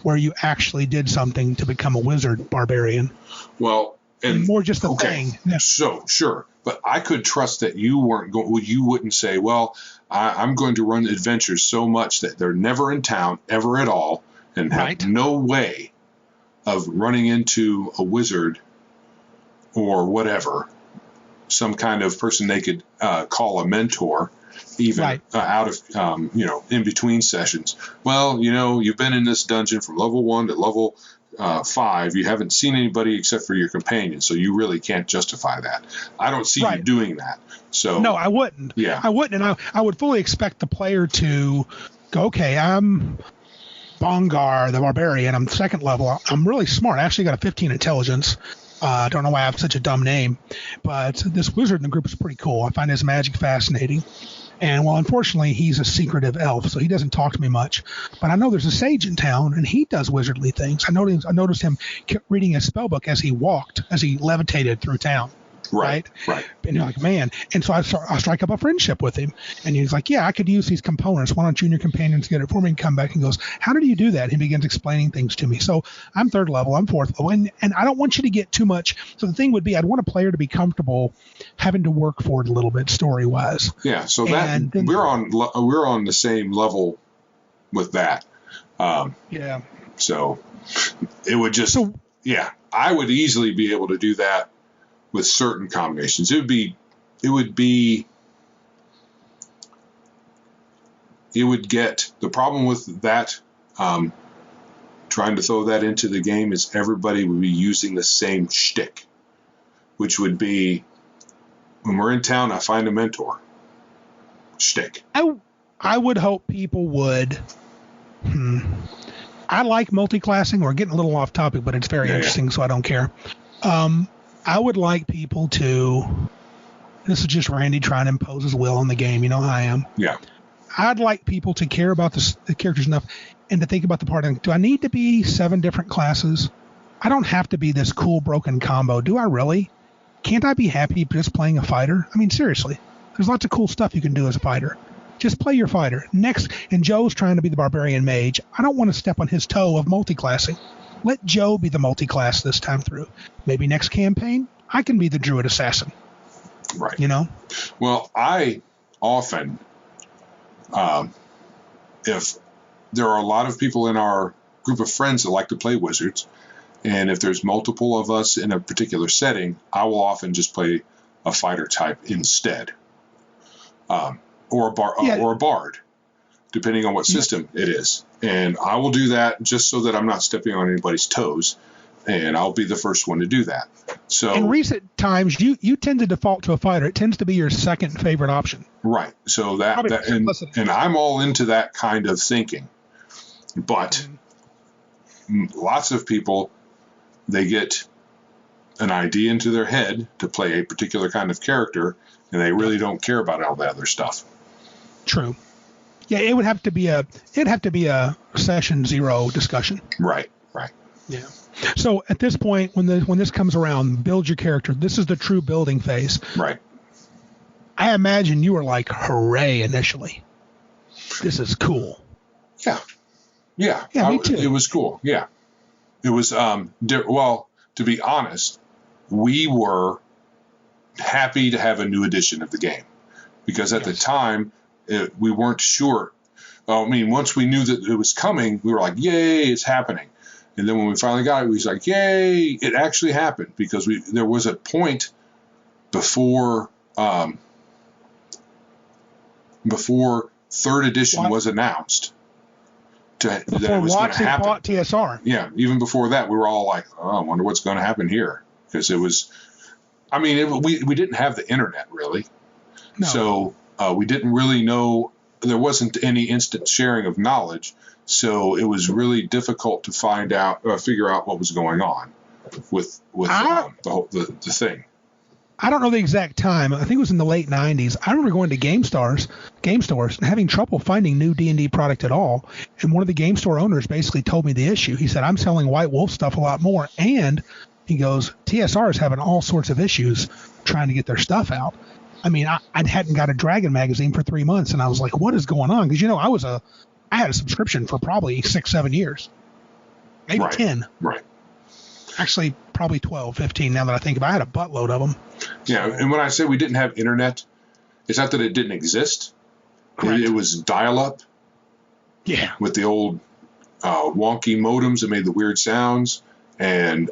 where you actually did something to become a wizard barbarian. Well, and more just a okay, thing. Yeah. So sure, but I could trust that you weren't going. You wouldn't say, "Well, I'm going to run adventures so much that they're never in town ever at all, and have no way of running into a wizard or whatever, some kind of person they could call a mentor." Even out of, in between sessions. Well, you've been in this dungeon from level 1 to level 5. You haven't seen anybody except for your companion, so you really can't justify that. I don't see you doing that. So no, I wouldn't. Yeah, I wouldn't, and I would fully expect the player to go, okay, I'm Bongar, the barbarian. I'm second level. I'm really smart. I actually got a 15 intelligence. I don't know why I have such a dumb name, but this wizard in the group is pretty cool. I find his magic fascinating. And, well, unfortunately, he's a secretive elf, so he doesn't talk to me much. But I know there's a sage in town, and he does wizardly things. I noticed him reading his spellbook as he levitated through town. Right. And you're like, man. And so I strike up a friendship with him. And he's like, yeah, I could use these components. Why don't you and your companions get it for me? And come back and goes, how did you do that? He begins explaining things to me. So I'm third level. I'm fourth level. And I don't want you to get too much. So the thing would be, I'd want a player to be comfortable having to work for it a little bit story-wise. Yeah. So we're on the same level with that. Yeah. So it would just, I would easily be able to do that with certain combinations. It would get the problem with that. Trying to throw that into the game is everybody would be using the same shtick, which would be when we're in town, I find a mentor shtick. I would hope people would. I like multi-classing. We're getting a little off topic, but it's very interesting, so I don't care. I would like people to, this is just Randy trying to impose his will on the game. You know how I am. Yeah. I'd like people to care about the characters enough and to think about the part of, do I need to be 7 different classes? I don't have to be this cool broken combo. Do I really? Can't I be happy just playing a fighter? I mean, seriously. There's lots of cool stuff you can do as a fighter. Just play your fighter. Next, and Joe's trying to be the barbarian mage. I don't want to step on his toe of multi-classing. Let Joe be the multi-class this time through. Maybe next campaign, I can be the druid assassin. Right. Well, I often, if there are a lot of people in our group of friends that like to play wizards, and if there's multiple of us in a particular setting, I will often just play a fighter type instead, or a bard, depending on what system it is. And I will do that just so that I'm not stepping on anybody's toes, and I'll be the first one to do that. So in recent times, you tend to default to a fighter. It tends to be your second favorite option. Right. So and I'm all into that kind of thinking. But lots of people, they get an idea into their head to play a particular kind of character, and they really don't care about all the other stuff. True. Yeah, it'd have to be a session 0 discussion. Right. Yeah. So at this point, when this comes around, build your character. This is the true building phase. Right. I imagine you were like, hooray, initially. This is cool. Yeah, me too. It was cool. Yeah. It was, well, to be honest, we were happy to have a new edition of the game, because at the time, we weren't sure. I mean, once we knew that it was coming, we were like, yay, it's happening. And then when we finally got it, we was like, yay, it actually happened, because there was a point before 3rd edition was announced that it was going to happen. Bought TSR. Yeah, even before that, we were all like, oh, I wonder what's going to happen here, because it was, I mean, we didn't have the internet really, so we didn't really know. There wasn't any instant sharing of knowledge, so it was really difficult to figure out what was going on with the thing. I don't know the exact time. I think it was in the late 90s. I remember going to game stores, and having trouble finding new D&D product at all. And one of the game store owners basically told me the issue. He said, I'm selling White Wolf stuff a lot more. And he goes, TSR is having all sorts of issues trying to get their stuff out. I mean, I hadn't got a Dragon magazine for 3 months, and I was like, what is going on? Because, I had a subscription for probably 6-7 years. Maybe 10. Right. Actually, probably 12, 15 now that I think about it. I had a buttload of them. Yeah, and when I say we didn't have internet, it's not that it didn't exist. It was dial-up. Yeah. With the old wonky modems that made the weird sounds. And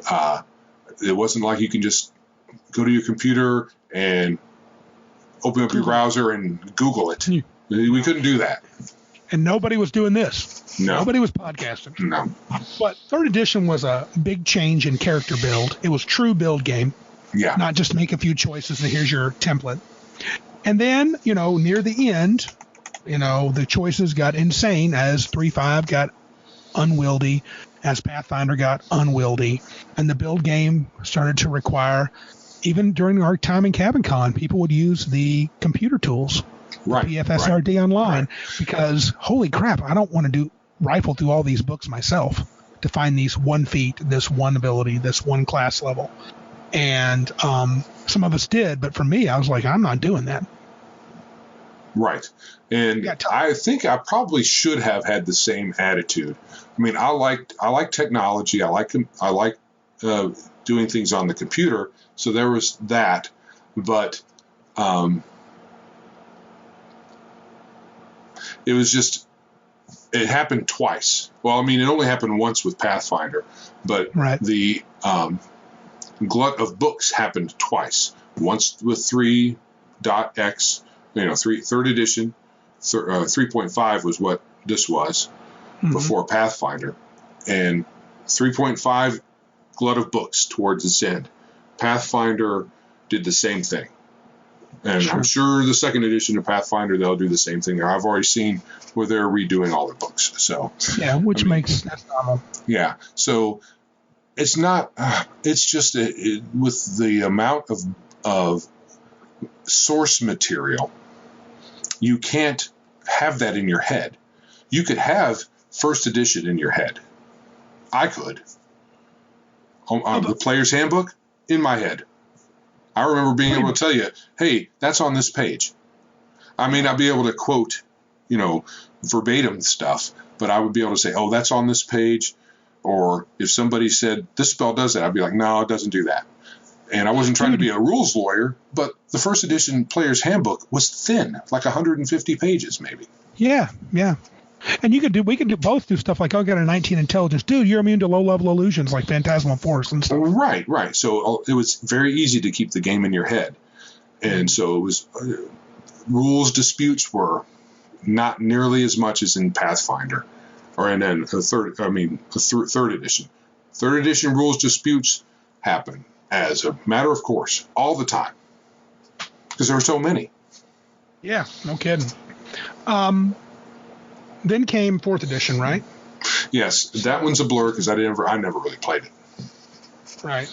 it wasn't like you can just go to your computer and open up your browser and Google it. We couldn't do that. And nobody was doing this. No. Nobody was podcasting. No. But 3rd edition was a big change in character build. It was true build game. Yeah. Not just make a few choices and here's your template. And then, near the end, the choices got insane as 3.5 got unwieldy, as Pathfinder got unwieldy. And the build game started to require, even during our time in Cabin Con, people would use the computer tools. Right. PFSRD online, because holy crap, I don't want to rifle through all these books myself to find these one feat, this one ability, this one class level. And some of us did, but for me, I was like, I'm not doing that. Right. And I think I probably should have had the same attitude. I mean, I like technology. I like doing things on the computer. So there was that, but it was just, it happened twice. Well, I mean, it only happened once with Pathfinder, but the glut of books happened twice. Once with 3.x, 3rd edition, 3.5 was what this was before Pathfinder, and 3.5 glut of books towards its end. Pathfinder did the same thing. And I'm sure the 2nd edition of Pathfinder, they'll do the same thing. I've already seen where they're redoing all the books. So yeah, makes that's normal. Yeah, so it's not. It's just with the amount of source material, you can't have that in your head. You could have 1st edition in your head. I could. The player's handbook in my head. I remember being able to tell you, hey, that's on this page. I may not be able to quote, verbatim stuff, but I would be able to say, oh, that's on this page. Or if somebody said, this spell does that, I'd be like, no, it doesn't do that. And I wasn't trying to be a rules lawyer, but the 1st edition player's handbook was thin, like 150 pages maybe. Yeah. And we could both do stuff like, I got a 19 intelligence. Dude, you're immune to low-level illusions like Phantasmal Force and stuff. Right. So it was very easy to keep the game in your head. And so it was rules disputes were not nearly as much as in Pathfinder. And then third edition. 3rd edition rules disputes happen as a matter of course all the time because there were so many. Yeah, no kidding. Then came 4th edition, right? Yes, that one's a blur because I never really played it. Right.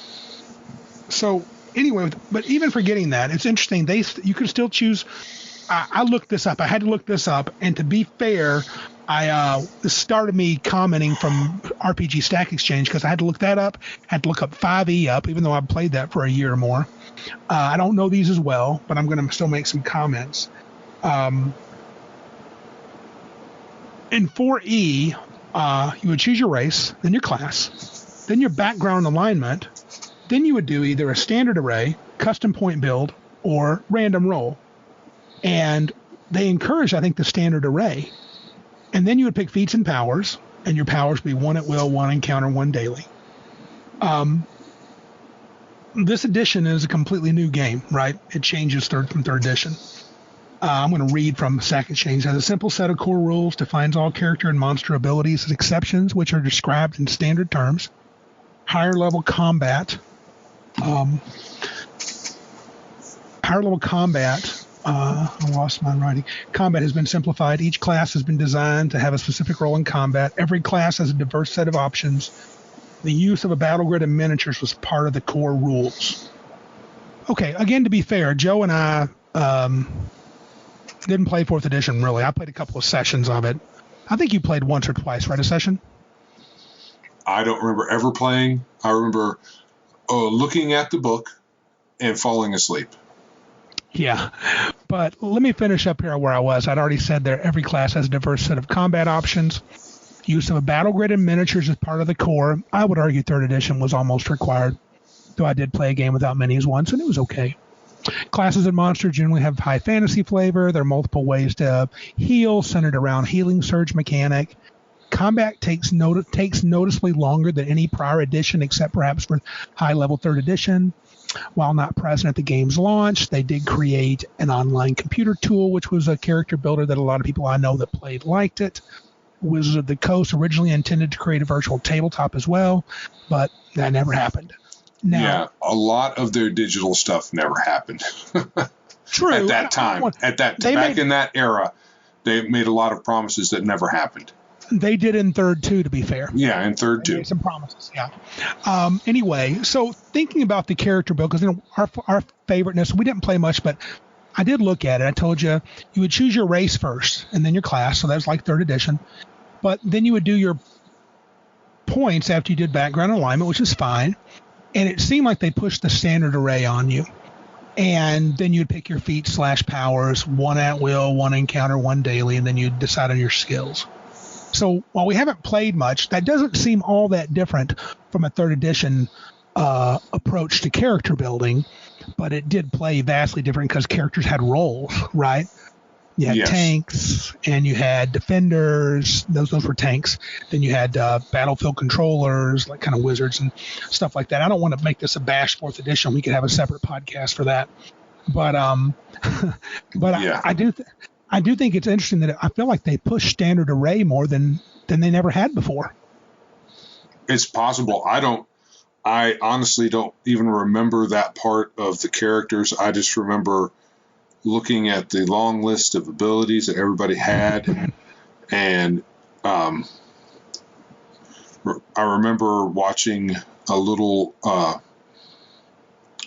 So anyway, but even forgetting that, it's interesting. You could still choose. I looked this up. I had to look this up, and to be fair, this started me commenting from RPG Stack Exchange because I had to look that up. I had to look up 5e up, even though I've played that for a year or more. I don't know these as well, but I'm going to still make some comments. In 4E, you would choose your race, then your class, then your background alignment, then you would do either a standard array, custom point build, or random roll. And they encourage, I think, the standard array. And then you would pick feats and powers, and your powers would be 1 at will, 1 encounter, 1 daily. This edition is a completely new game, right? It changes from 3rd edition. I'm going to read from Stack Exchange. Has a simple set of core rules, defines all character and monster abilities as exceptions, which are described in standard terms. Higher level combat. I lost my writing. Combat has been simplified. Each class has been designed to have a specific role in combat. Every class has a diverse set of options. The use of a battle grid and miniatures was part of the core rules. okay, again, to be fair, Joe and I didn't play 4th edition, really. I played a couple of sessions of it. I think you played once or twice, right, a session? I don't remember ever playing. I remember looking at the book and falling asleep. Yeah, but let me finish up here where I was. I'd already said there every class has a diverse set of combat options. Use of a battle grid and miniatures as part of the core. I would argue 3rd edition was almost required, though I did play a game without minis once, and it was okay. Classes and monsters generally have high fantasy flavor. There are multiple ways to heal, centered around healing surge mechanic. Combat takes noticeably longer than any prior edition, except perhaps for high-level 3rd edition. While not present at the game's launch, they did create an online computer tool, which was a character builder that a lot of people I know that played liked it. Wizards of the Coast originally intended to create a virtual tabletop as well, but that never happened. Now, yeah, a lot of their digital stuff never happened. True. At that time, in that era, they made a lot of promises that never happened. They did in 3rd too, to be fair. Yeah, in 3rd too. Made some promises. Yeah. Anyway, so thinking about the character build, because our favoriteness, we didn't play much, but I did look at it. I told you would choose your race first, and then your class. So that was like 3rd edition. But then you would do your points after you did background alignment, which is fine. And it seemed like they pushed the standard array on you. And then you'd pick your feats/powers, 1 at will, 1 encounter, 1 daily, and then you'd decide on your skills. So while we haven't played much, that doesn't seem all that different from a 3rd edition approach to character building, but it did play vastly different because characters had roles, right? You had tanks, and you had defenders. Those were tanks. Then you had battlefield controllers, like kind of wizards and stuff like that. I don't want to make this a bash 4th edition. We could have a separate podcast for that. But yeah. I do think it's interesting that I feel like they push standard array more than they never had before. It's possible. I honestly don't even remember that part of the characters. I just remember looking at the long list of abilities that everybody had. And I remember watching a little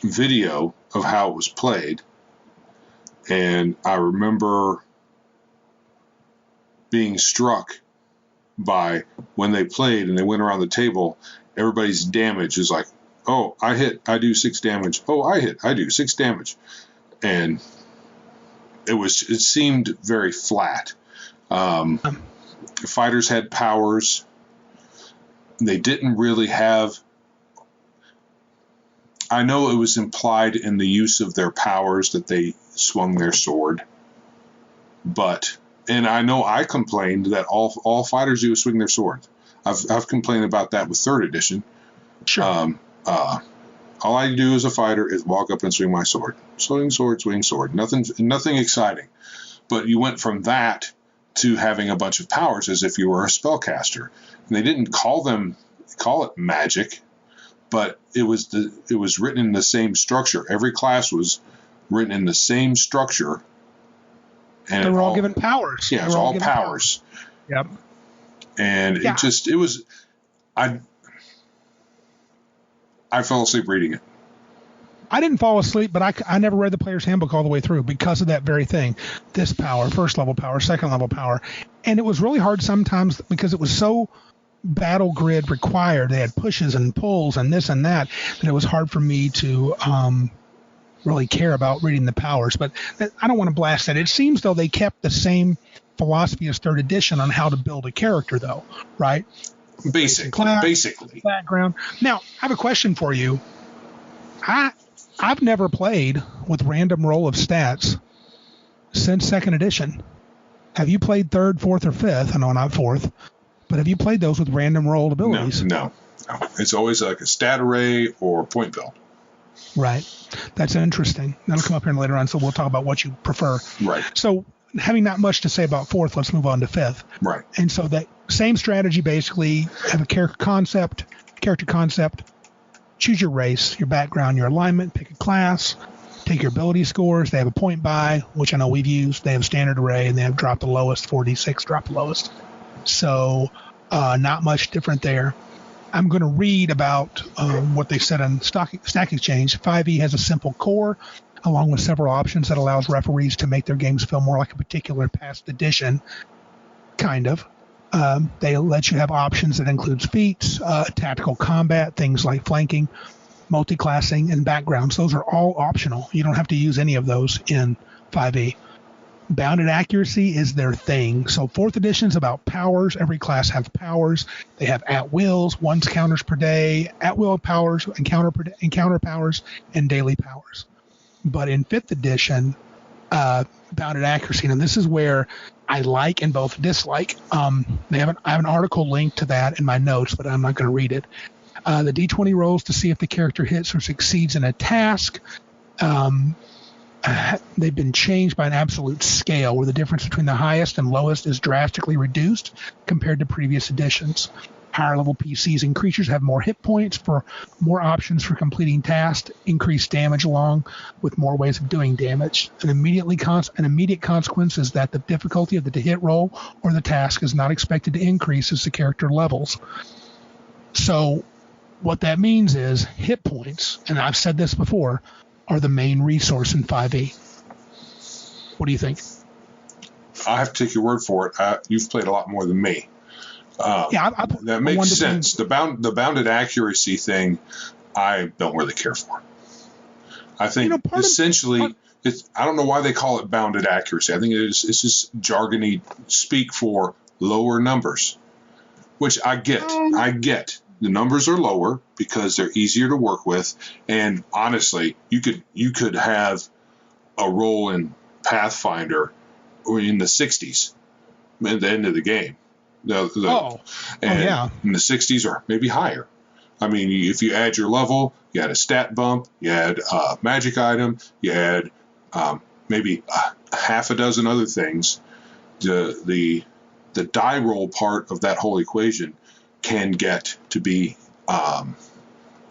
video of how it was played. And I remember being struck by when they played and they went around the table, everybody's damage is like, oh, I hit, I do 6 damage. Oh, I hit, I do 6 damage. And it seemed very flat. Fighters had powers. They didn't really have, I know it was implied in the use of their powers that they swung their sword, and I know I complained that all fighters do is swing their swords. I've complained about that with 3rd edition. Sure. All I do as a fighter is walk up and swing my sword. Swing sword. Nothing exciting. But you went from that to having a bunch of powers as if you were a spellcaster. And they didn't call it magic, but it was written in the same structure. Every class was written in the same structure. And they were all given powers. Yeah, it was all powers. Yep. And I fell asleep reading it. I didn't fall asleep, but I never read the player's handbook all the way through because of that very thing. This power, 1st level power, 2nd level power. And it was really hard sometimes because it was so battle grid required. They had pushes and pulls and this and that it was hard for me to really care about reading the powers. But I don't want to blast that. It seems though they kept the same philosophy as 3rd edition on how to build a character though, right? Basically. Background. Now, I have a question for you. I've never played with random roll of stats since 2nd edition. Have you played 3rd, 4th, or 5th? I know not 4th, but have you played those with random rolled abilities? No. It's always like a stat array or point build. Right. That's interesting. That'll come up here later on, so we'll talk about what you prefer. Right. So having not much to say about 4th, let's move on to 5th. Right. And so that same strategy, basically, have a character concept, choose your race, your background, your alignment, pick a class, take your ability scores. They have a point buy, which I know we've used. They have a standard array, and they have drop the lowest, 4d6, drop the lowest. So not much different there. I'm going to read about what they said on Stack Exchange. 5e has a simple core, along with several options that allows referees to make their games feel more like a particular past edition, kind of. They let you have options that includes feats, tactical combat, things like flanking, multi-classing, and backgrounds. Those are all optional. You don't have to use any of those in 5e. Bounded accuracy is their thing. So 4th edition is about powers. Every class has powers. They have at-wills, once counters per day, at-will powers, encounter powers, and daily powers. But in 5th edition, bounded accuracy, and this is where I like and both dislike. I have an article linked to that in my notes, but I'm not going to read it. The D20 rolls to see if the character hits or succeeds in a task. They've been changed by an absolute scale where the difference between the highest and lowest is drastically reduced compared to previous editions. Higher level PCs and creatures have more hit points for more options for completing tasks, increased damage along with more ways of doing damage. An immediate consequence is that the difficulty of the hit roll or the task is not expected to increase as the character levels. So what that means is hit points, and I've said this before, are the main resource in 5e. What do you think? I have to take your word for it. You've played a lot more than me. That makes sense. The bounded accuracy thing, I don't really care for. I think essentially, I don't know why they call it bounded accuracy. I think it's just jargony speak for lower numbers, which I get. The numbers are lower because they're easier to work with, and honestly, you could have a roll in Pathfinder or in the 60s at the end of the game. In the 60s or maybe higher. I mean, if you add your level, you had a stat bump, you had a magic item, you had maybe half a dozen other things. The die roll part of that whole equation can get to be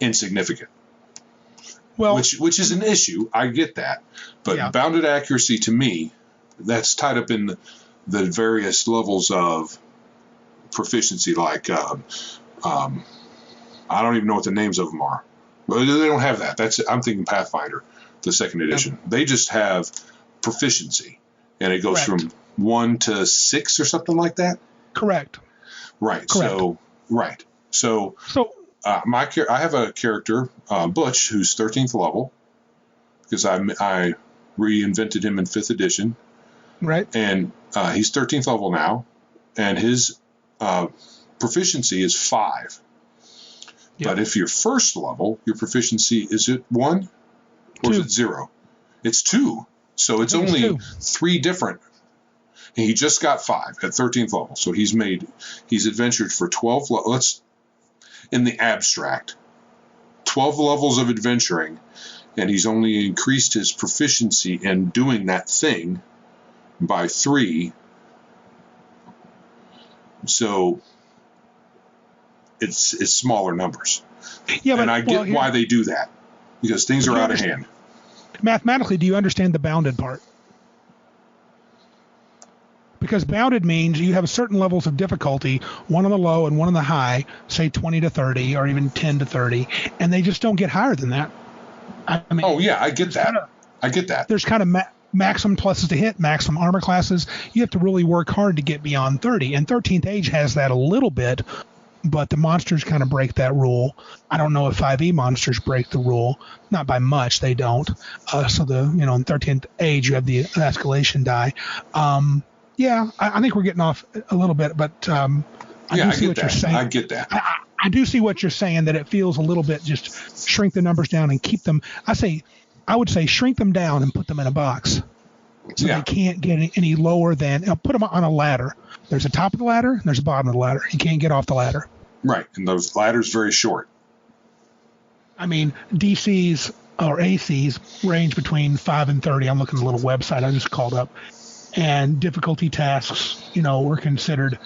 insignificant. Well, which is an issue. I get that, but bounded accuracy to me, that's tied up in the various levels of proficiency. Like I don't even know what the names of them are, but they don't have that. I'm thinking Pathfinder, the 2nd edition. They just have proficiency, and it goes from 1 to 6 or something like that. Correct. Right. Correct. So I have a character, Butch, who's 13th level, because I reinvented him in 5th edition. Right. And he's 13th level now, and his proficiency is 5. Yep. But if you're 1st level, your proficiency, is it 1 or 2. Is it 0? It's 2. So it's only 3 different. And he just got 5 at 13th level. So he's adventured for 12 levels. In the abstract, 12 levels of adventuring, and he's only increased his proficiency in doing that thing by 3. So it's smaller numbers. Yeah, and I get why they do that, because things are out of hand. Mathematically, do you understand the bounded part? Because bounded means you have certain levels of difficulty, one on the low and one on the high, say 20 to 30 or even 10 to 30, and they just don't get higher than that. I mean, I get that. I get that. There's kind of maximum pluses to hit, maximum armor classes. You have to really work hard to get beyond 30, and 13th Age has that a little bit, but the monsters kind of break that rule. I don't know if 5e monsters break the rule. Not by much, they don't. So in 13th Age, you have the escalation die. I think we're getting off a little bit, but I do see what you're saying. I get that. I do see what you're saying, that it feels a little bit just shrink the numbers down and keep them. I would say shrink them down and put them in a box so they can't get any lower than, put them on a ladder. There's a top of the ladder and there's a bottom of the ladder. You can't get off the ladder. Right, and those ladders very short. I mean, DCs or ACs range between 5 and 30. I'm looking at a little website I just called up. And difficulty tasks, were considered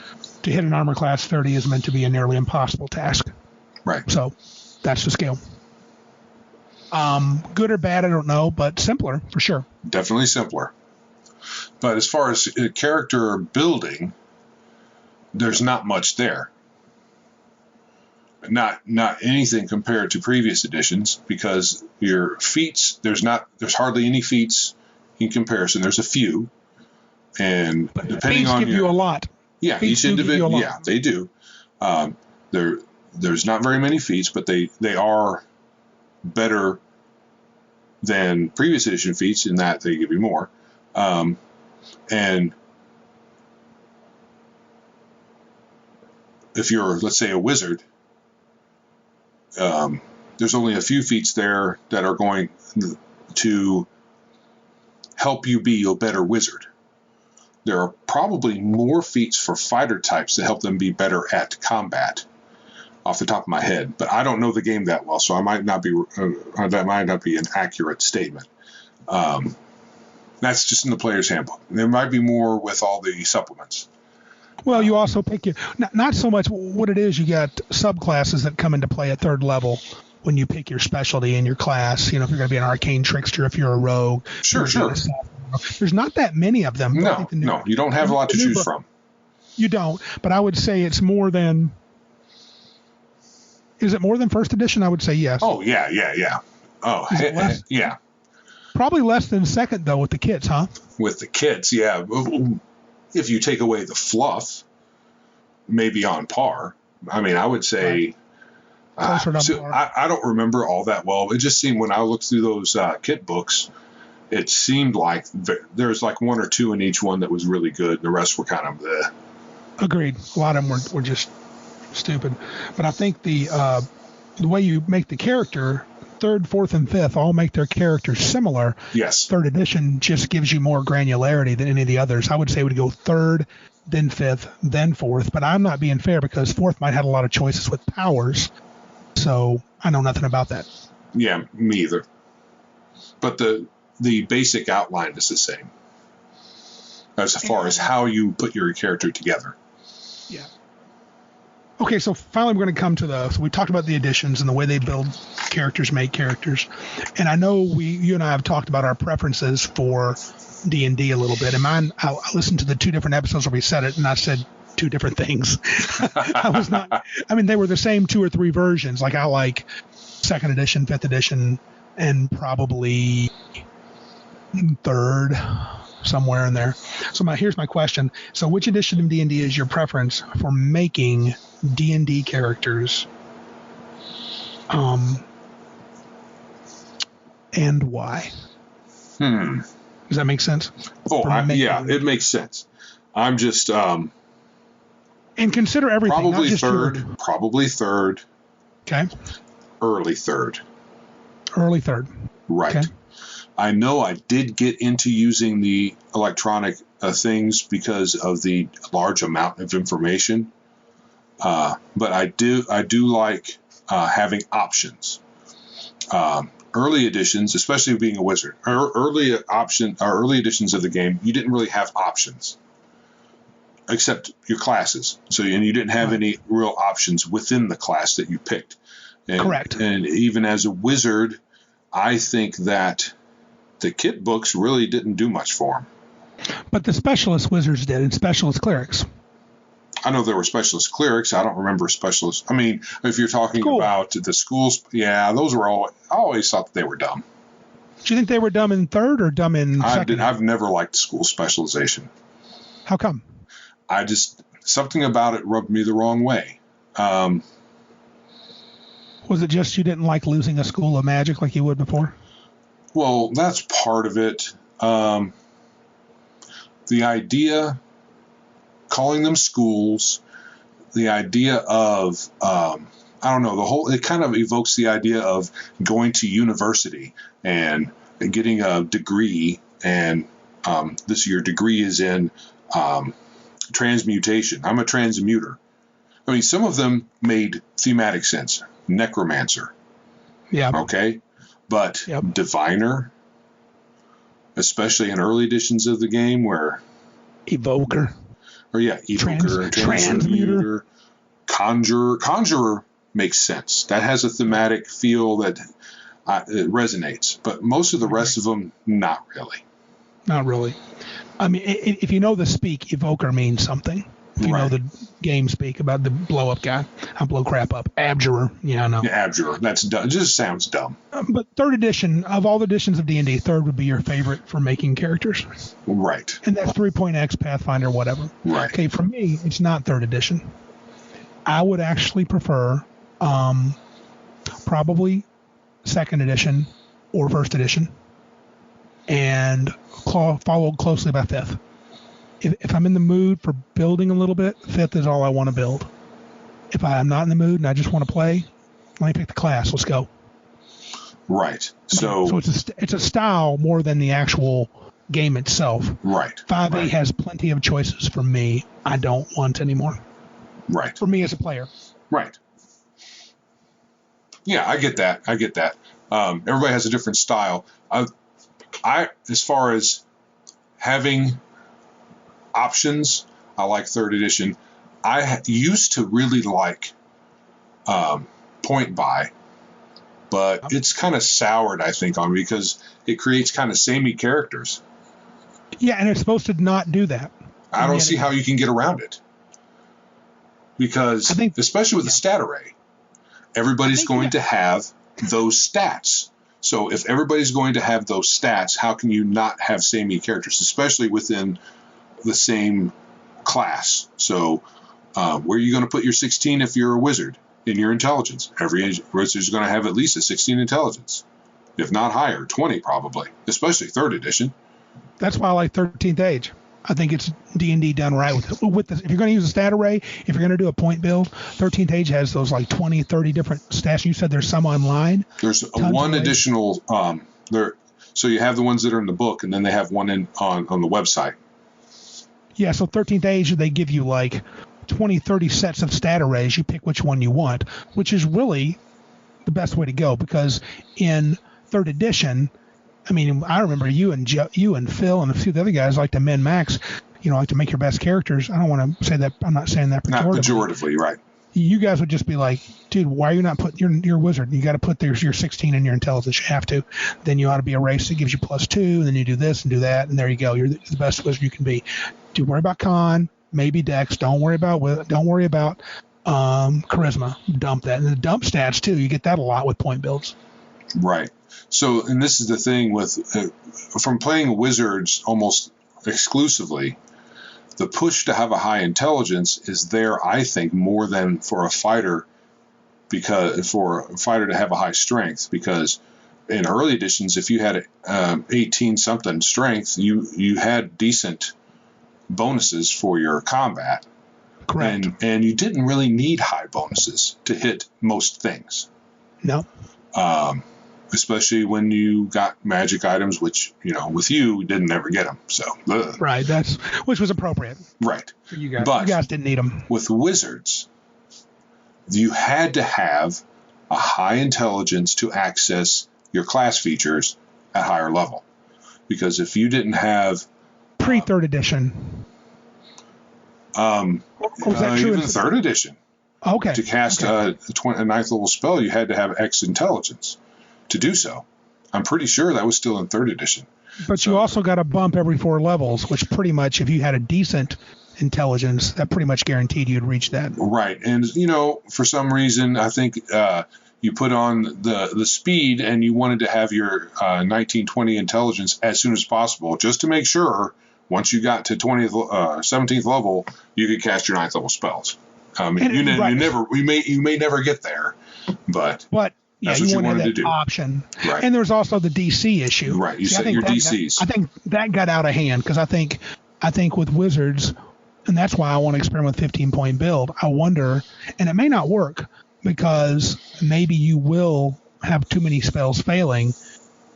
to hit an armor class 30 is meant to be a nearly impossible task. Right. So that's the scale. Good or bad, I don't know, but simpler for sure. Definitely simpler. But as far as character building, there's not much there. not anything compared to previous editions, because your feats, there's hardly any feats in comparison. There's a few, and But depending feats on give you a lot. yeah, Feats each do give you a individual, lot. yeah, they do. There's not very many feats, but they are better than previous edition feats in that they give you more. And if you're, let's say, a wizard, there's only a few feats there that are going to help you be a better wizard. There are probably more feats for fighter types to help them be better at combat, off the top of my head. But I don't know the game that well, so I might not be that might not be an accurate statement. That's just in the player's handbook. There might be more with all the supplements. Well, you also pick not so much what it is. You got subclasses that come into play at third level when you pick your specialty in your class. You know, if you're going to be an arcane trickster, if you're a rogue. Sure. There's not that many of them. No, you don't have a lot to choose from. You don't, but I would say it's more than. Is it more than first edition? I would say yes. Oh, yeah. Oh, yeah. Probably less than second, though, with the kits, huh? With the kits, yeah. If you take away the fluff, maybe on par. I mean, I would say... Right. I don't remember all that well. It just seemed when I looked through those kit books, it seemed like there's like one or two in each one that was really good. The rest were kind of the... Agreed. A lot of them were just stupid. But I think the way you make the character, third, fourth, and fifth all make their characters similar. Yes. Third edition just gives you more granularity than any of the others. I would say it would go third, then fifth, then fourth. But I'm not being fair because fourth might have a lot of choices with powers. So I know nothing about that. Yeah, me either. But the basic outline is the same as far as how you put your character together. Yeah. Okay, so finally we're going to come to so we talked about the editions and the way they build characters, make characters. And I know you and I have talked about our preferences for D&D a little bit. And mine, I listened to the 2 different episodes where we said it, and I said 2 different things. They were the same 2 or 3 versions. Like I like second edition, fifth edition, and probably third, somewhere in there. So here's my question. So which edition of D&D is your preference for making D&D characters? And why? Does that make sense? Oh, yeah, it makes sense. I'm just... and consider everything. Probably third. Okay. Early third. Right. Okay. I know I did get into using the electronic things because of the large amount of information, but I do like having options. Early editions, especially being a wizard, early editions of the game, you didn't really have options except your classes. So, and you didn't have any real options within the class that you picked. Correct. And even as a wizard, I think that the kit books really didn't do much for them. But the specialist wizards did, and specialist clerics. I know there were specialist clerics. I don't remember specialists. I mean, if you're talking about the schools, yeah, those were all. I always thought that they were dumb. Do you think they were dumb in third or dumb in second? I've never liked school specialization. How come? Something about it rubbed me the wrong way. Was it just you didn't like losing a school of magic like you would before? Well, that's part of it. The idea, calling them schools, the idea of, I don't know, it kind of evokes the idea of going to university and getting a degree. And your degree is in transmutation. I'm a transmuter. I mean, some of them made thematic sense. Necromancer. Yeah. Okay. But diviner, especially in early editions of the game where... Evoker. Evoker, transmuter, conjurer. Conjurer makes sense. That has a thematic feel that it resonates. But most of the rest of them, not really. Not really. I mean, if you know the speak, evoker means something. If you know the game speak about the blow up guy, I blow crap up. Abjurer, yeah, I know. Yeah, Abjurer, that's dumb. It just sounds dumb. But third edition, of all the editions of D&D, third would be your favorite for making characters. Right. And that's 3.x, Pathfinder, whatever. Right. Okay, for me, it's not third edition. I would actually prefer probably second edition or first edition, and followed closely by fifth. If I'm in the mood for building a little bit, fifth is all I want to build. If I'm not in the mood and I just want to play, let me pick the class. Let's go. Right. So it's a style more than the actual game itself. Right. 5e has plenty of choices for me. I don't want anymore. Right. For me as a player. Right. Yeah, I get that. Everybody has a different style. I as far as having options, I like third edition. I used to really like point buy, but it's kind of soured, I think, on me because it creates kind of samey characters. Yeah, and it's supposed to not do that. I don't see how you can get around it. Because, especially with the stat array, everybody's going to have those stats. So if everybody's going to have those stats, how can you not have samey characters, especially within the same class? So where are you going to put your 16 if you're a wizard in your intelligence? Every wizard is going to have at least a 16 intelligence, if not higher, 20 probably, especially third edition. That's why I like 13th Age. I think it's D&D done right with this. If you're going to use a stat array, if you're going to do a point build, 13th Age has those like 20, 30 different stats. You said there's some online. There's one additional there. So you have the ones that are in the book, and then they have one on the website. Yeah, so 13th Age, they give you like 20, 30 sets of stat arrays. You pick which one you want, which is really the best way to go, because in third edition, I mean, I remember you and Phil and a few of the other guys like to min-max, like to make your best characters. I don't want to say that. I'm not saying that pejoratively. Not pejoratively, right. You guys would just be like, dude, why are you not putting your wizard? You got to put your 16 in your intelligence. You have to. Then you ought to be a race that gives you +2, and then you do this and do that, and there you go. You're the best wizard you can be. Don't worry about con, maybe dex. Don't worry about charisma. Dump that. And the dump stats, too. You get that a lot with point builds. Right. So, and this is the thing with from playing wizards almost exclusively, the push to have a high intelligence is there, I think, more than for a fighter, because for a fighter to have a high strength. Because in early editions, if you had 18 something strength, you had decent bonuses for your combat. Correct. And you didn't really need high bonuses to hit most things. No. Especially when you got magic items, which, with you didn't ever get them. So right, which was appropriate. Right. For you guys. But you guys didn't need them. With wizards, you had to have a high intelligence to access your class features at higher level. Because if you didn't have pre-third edition, was that true? Even third edition. Okay. To cast a ninth level spell, you had to have X intelligence to do so. I'm pretty sure that was still in third edition. But you also got a bump every 4 levels, which pretty much, if you had a decent intelligence, that pretty much guaranteed you'd reach that. Right. And, for some reason, I think you put on the speed and you wanted to have your 1920 intelligence as soon as possible, just to make sure once you got to 17th level, you could cast your 9th level spells. You may never get there, but that's what you wanted to do. Option. Right. And there's also the DC issue. Right. You set your DCs. I think that got out of hand, because I think with wizards, and that's why I want to experiment with 15-point build. I wonder, and it may not work, because maybe you will have too many spells failing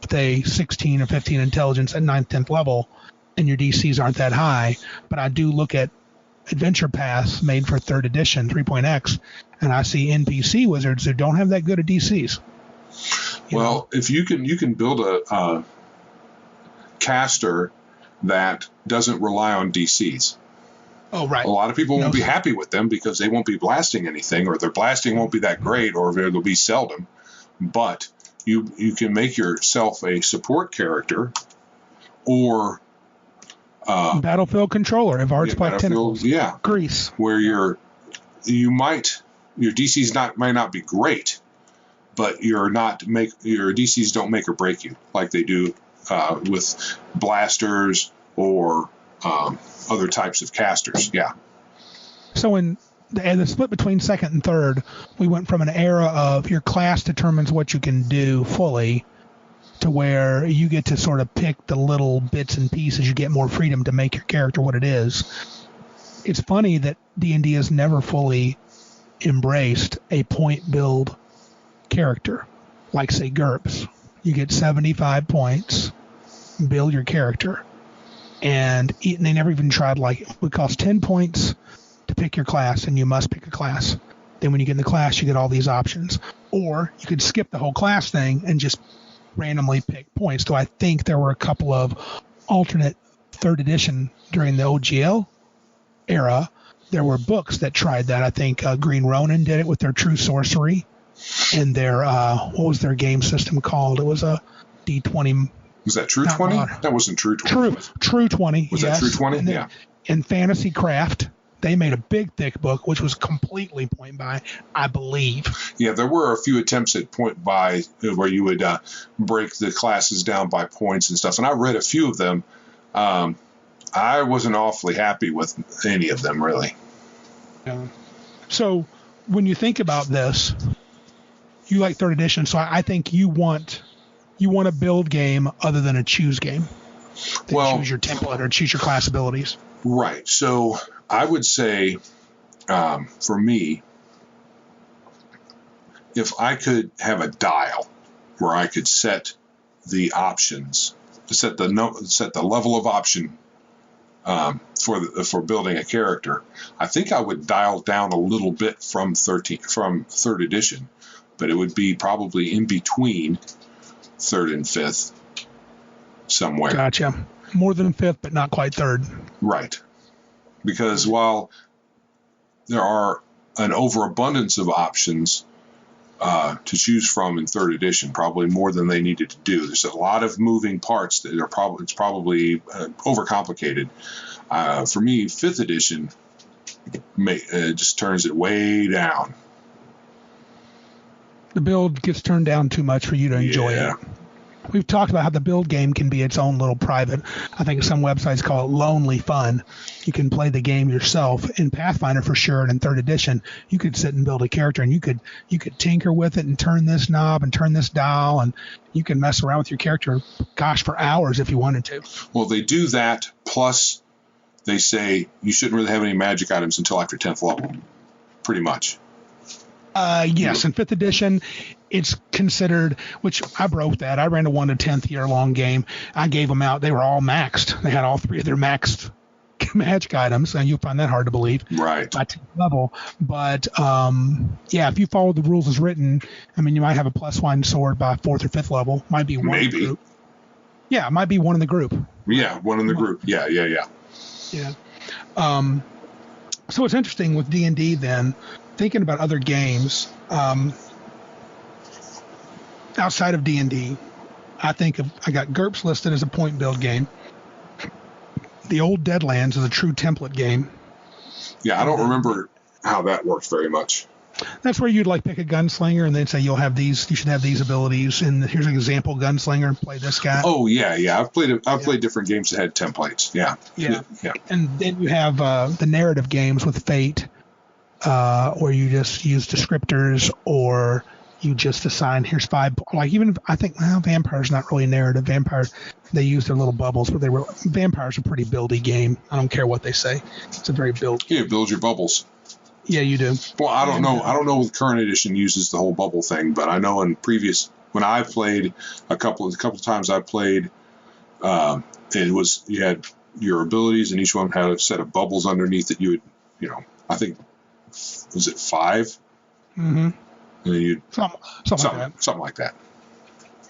with a 16 or 15 intelligence at 9th, 10th level, and your DCs aren't that high. But I do look at adventure paths made for 3rd edition, 3.x, and I see NPC wizards who don't have that good of DCs. Well, if you can build a caster that doesn't rely on DCs. Oh, right. A lot of people won't be happy with them because they won't be blasting anything, or their blasting won't be that great, or it'll be seldom. But you can make yourself a support character, or Battlefield controller, Ivar's Black Tentacles. Yeah. Grease. Where your DCs might not be great, but your DCs don't make or break you like they do with blasters or other types of casters. Yeah. So in the split between second and third, we went from an era of your class determines what you can do fully to where you get to sort of pick the little bits and pieces. You get more freedom to make your character what it is. It's funny that D&D has never fully embraced a point build character, like, say, GURPS. You get 75 points, build your character. And they never even tried, like, it would cost 10 points to pick your class, and you must pick a class. Then when you get in the class, you get all these options. Or you could skip the whole class thing and just randomly pick points. So I think there were a couple of alternate third edition during the OGL era. There were books that tried that. I think Green Ronin did it with their True Sorcery and their, what was their game system called? It was a D20. Was that True 20? That wasn't True 20. True 20, Was yes. that True 20? Yeah. In Fantasy Craft, they made a big, thick book, which was completely point buy, I believe. Yeah, there were a few attempts at point buy where you would break the classes down by points and stuff. And I read a few of them. I wasn't awfully happy with any of them, really. Yeah. So when you think about this, you like third edition. So I think you want a build game other than a choose game. Choose your template or choose your class abilities. Right. So I would say, for me, if I could have a dial where I could set the options, set the level of option for building a character, I think I would dial down a little bit from third edition, but it would be probably in between third and fifth somewhere. Gotcha. More than fifth, but not quite third. Right. Because while there are an overabundance of options to choose from in third edition, probably more than they needed to do. There's a lot of moving parts that it's probably overcomplicated. For me, fifth edition just turns it way down. The build gets turned down too much for you to enjoy it. We've talked about how the build game can be its own little private. I think some websites call it lonely fun. You can play the game yourself in Pathfinder for sure, and in third edition, you could sit and build a character, and you could tinker with it and turn this knob and turn this dial, and you can mess around with your character, for hours if you wanted to. Well, they do that, plus they say you shouldn't really have any magic items until after 10th level, pretty much. Yes, in 5th edition, it's considered, which I broke that. I ran a 1 to 10th year-long game. I gave them out. They were all maxed. They had all three of their maxed magic items, and you'll find that hard to believe. Right. By 10th level. But, if you follow the rules as written, I mean, you might have a +1 sword by 4th or 5th level. Might be one in the group. Yeah, it might be one in the group. Yeah, one in the group. Yeah. Yeah. So it's interesting with D&D then, thinking about other games outside of D&D, I got GURPS listed as a point build game. The old Deadlands is a true template game. Yeah, I don't remember how that works very much. That's where you'd pick a gunslinger and then say you should have these abilities, and here's an example gunslinger, play this guy. Oh yeah. I've played different games that had templates. Yeah. And then you have the narrative games with Fate, where you just use descriptors, or you just assign, here's 5, I think Vampire's not really narrative. Vampires, they use their little bubbles, but Vampire's a pretty buildy game. I don't care what they say. It's a very build. Yeah, build your bubbles. Yeah, you do. Well, I don't know if current edition uses the whole bubble thing, but I know in previous, when I played a couple of times I played, you had your abilities, and each one had a set of bubbles underneath that you would, I think, was it 5? Mm-hmm. And then you something like that.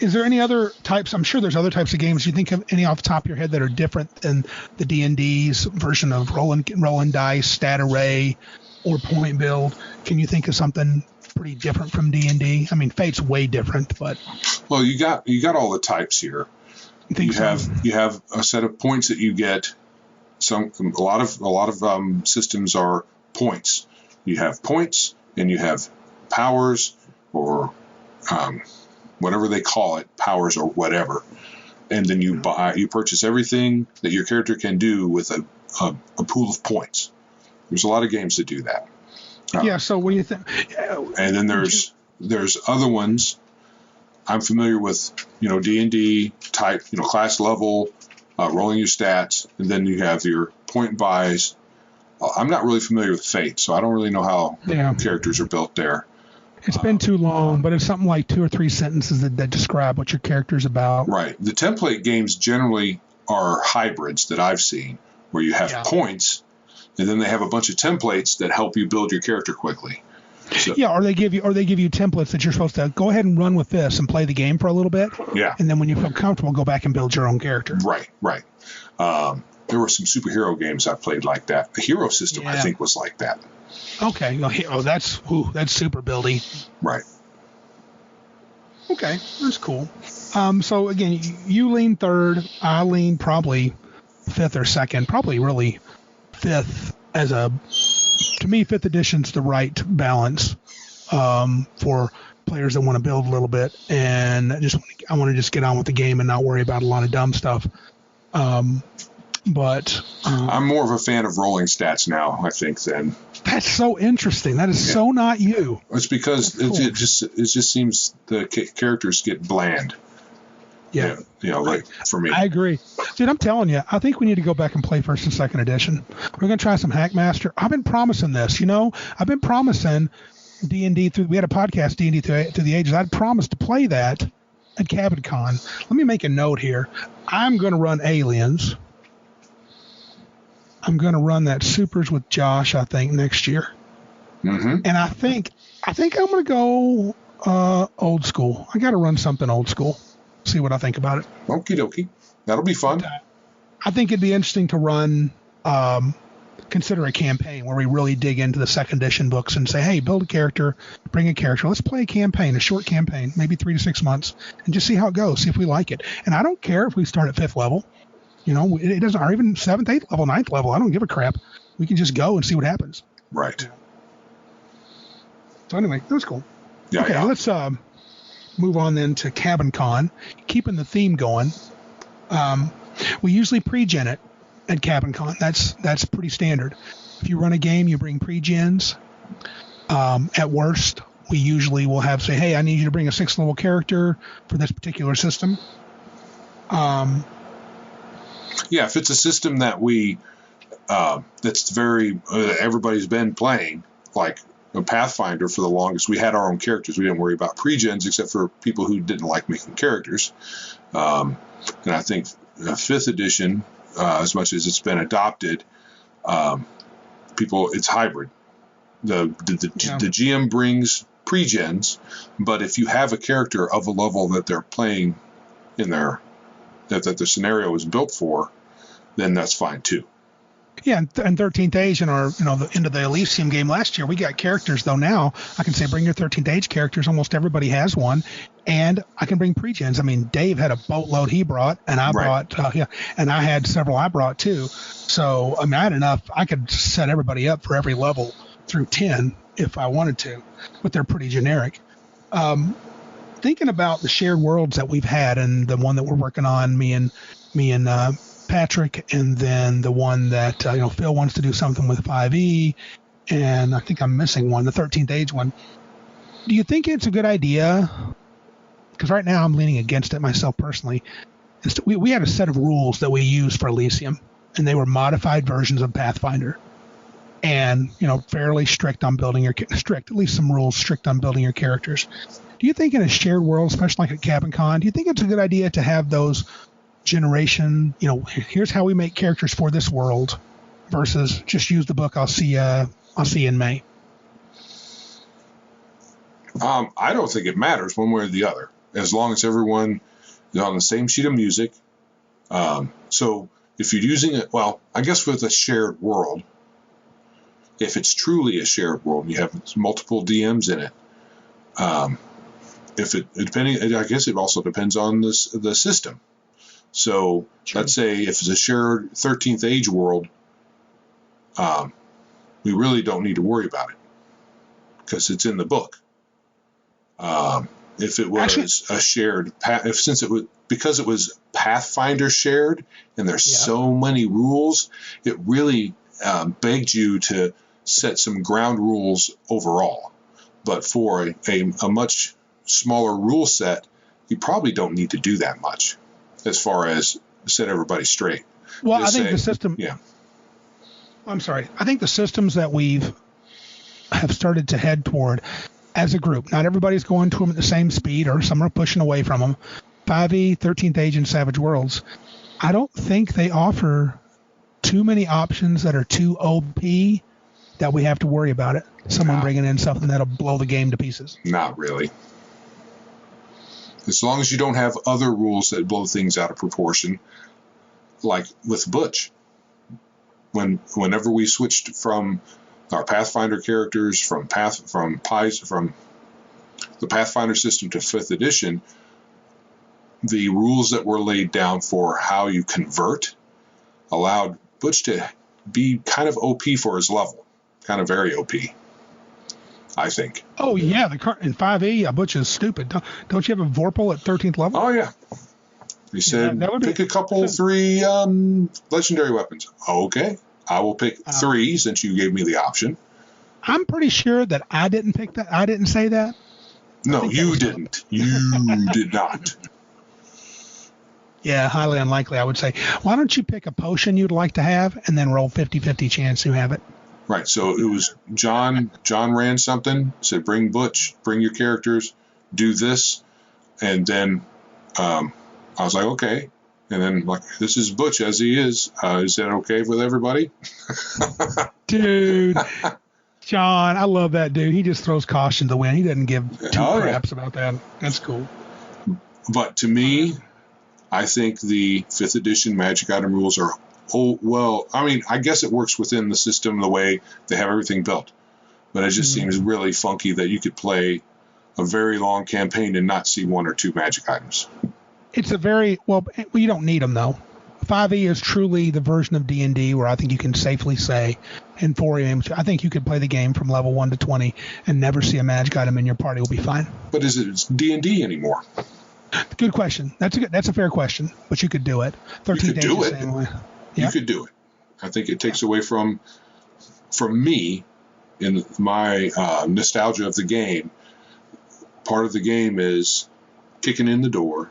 Is there any other types? I'm sure there's other types of games. Do you think of any off the top of your head that are different than the D&D's version of rolling dice, stat array, or point build? Can you think of something pretty different from D&D? I mean, Fate's way different, but well, you got all the types here. You have a set of points that you get A lot of systems are points. You have points, and you have powers, or whatever they call it, powers or whatever. And then you purchase everything that your character can do with a pool of points. There's a lot of games that do that. Yeah. So what do you think? And then there's other ones. I'm familiar with, D&D type, class level, rolling your stats, and then you have your point buys. I'm not really familiar with Fate, so I don't really know how characters are built there. It's been too long, but it's something like 2 or 3 sentences that describe what your character's about. Right. The template games generally are hybrids that I've seen, where you have points, and then they have a bunch of templates that help you build your character quickly. So, or they give you templates that you're supposed to go ahead and run with this and play the game for a little bit. Yeah. And then when you feel comfortable, go back and build your own character. Right. There were some superhero games I played like that. The Hero System, I think, was like that. Okay. That's super buildy. Right. Okay, that's cool. So again, you lean third. I lean probably fifth or second. Probably really fifth to me, 5th edition's the right balance for players that want to build a little bit, and I want to just get on with the game and not worry about a lot of dumb stuff. But I'm more of a fan of rolling stats now, I think, than. That's so interesting. That is so not you. It's because it just seems the characters get bland. Yeah. Like for me. I agree. Dude, I'm telling you, I think we need to go back and play 1st and 2nd edition. We're going to try some Hackmaster. I've been promising this, I've been promising D&D we had a podcast, D&D through the ages. I'd promised to play that at Cabin Con. Let me make a note here. I'm going to run Aliens. I'm going to run that Supers with Josh, I think, next year. Mm-hmm. And I think I'm going to go old school. I got to run something old school. See what I think about it. Okie dokie. That'll be fun. I think it'd be interesting to run, consider a campaign where we really dig into the 2nd edition books and say, hey, build a character, bring a character. Let's play a campaign, a short campaign, maybe 3 to 6 months, and just see how it goes, see if we like it. And I don't care if we start at 5th level. It doesn't, or even 7th, 8th level, 9th level. I don't give a crap. We can just go and see what happens. Right. So anyway, that was cool. Yeah. Okay, let's move on then to Cabin Con. Keeping the theme going. We usually pre-gen it at Cabin Con. That's pretty standard. If you run a game, you bring pre-gens. At worst, we usually will have say, hey, I need you to bring a 6th level character for this particular system. Yeah, if it's a system that that's very everybody's been playing, like a Pathfinder for the longest, we had our own characters. We didn't worry about pre-gens except for people who didn't like making characters. And I think 5th edition, as much as it's been adopted, it's hybrid. The GM brings pre-gens, but if you have a character of a level that they're playing in that the scenario is built for, then that's fine too. Yeah, and 13th Age in our, the end of the Elysium game last year, we got characters though now. I can say bring your 13th Age characters. Almost everybody has one, and I can bring pre-gens. I mean, Dave had a boatload he brought, and I brought, and I had several I brought too. So I mean, I had enough. I could set everybody up for every level through 10 if I wanted to, but they're pretty generic. Thinking about the shared worlds that we've had, and the one that we're working on, me and Patrick, and then the one that Phil wants to do something with 5e, and I think I'm missing one, the 13th Age one. Do you think it's a good idea? Because right now I'm leaning against it myself personally. We had a set of rules that we used for Elysium, and they were modified versions of Pathfinder, and fairly strict on building at least some rules strict on building your characters. Do you think in a shared world, especially like at Cabin Con, do you think it's a good idea to have those generation, here's how we make characters for this world, versus just use the book, I'll see you in May? I don't think it matters one way or the other, as long as everyone is on the same sheet of music. So if you're using it, well, I guess with a shared world, if it's truly a shared world and you have multiple DMs in it, I guess it also depends on the system. So let's say if it's a shared 13th age world, we really don't need to worry about it because it's in the book. If it was a shared, because it was Pathfinder shared, and there's so many rules, it really begged you to set some ground rules overall. But for a much smaller rule set, you probably don't need to do that much as far as set everybody straight. Well, I think the system. Yeah. I'm sorry. I think the systems that have started to head toward as a group, not everybody's going to them at the same speed, or some are pushing away from them. 5e, 13th Age, and Savage Worlds. I don't think they offer too many options that are too OP that we have to worry about it. Someone bringing in something that'll blow the game to pieces. Not really. As long as you don't have other rules that blow things out of proportion, like with Butch. Whenever we switched from our Pathfinder characters from the Pathfinder system to 5th edition, the rules that were laid down for how you convert allowed Butch to be kind of OP for his level, kind of very OP, I think. Oh yeah, in 5e, Butch is stupid. Don't you have a Vorpal at 13th level? Oh yeah. He said, pick a couple, 3 legendary weapons. Okay, I will pick 3 since you gave me the option. I'm pretty sure that I didn't pick that. I didn't say that. No, you didn't. You did not. Yeah, highly unlikely, I would say. Why don't you pick a potion you'd like to have and then roll 50-50 chance you have it? Right, so it was John ran something, said bring Butch, bring your characters, do this, and then I was like, okay. And then, like, this is Butch as he is. Is that okay with everybody? Dude, John, I love that dude. He just throws caution to the wind. He doesn't give two craps about that. That's cool. But to me, I think the 5th edition magic item rules are, I guess it works within the system the way they have everything built. But it just seems really funky that you could play a very long campaign and not see 1 or 2 magic items. It's you don't need them, though. 5e is truly the version of D&D where I think you can safely say in 4e, I think you could play the game from level 1 to 20 and never see a magic item in your party will be fine. But is it D&D anymore? Good question. That's a fair question, but you could do it. 13 days the same way. Yeah. You could do it. I think it takes away from me in my nostalgia of the game. Part of the game is kicking in the door,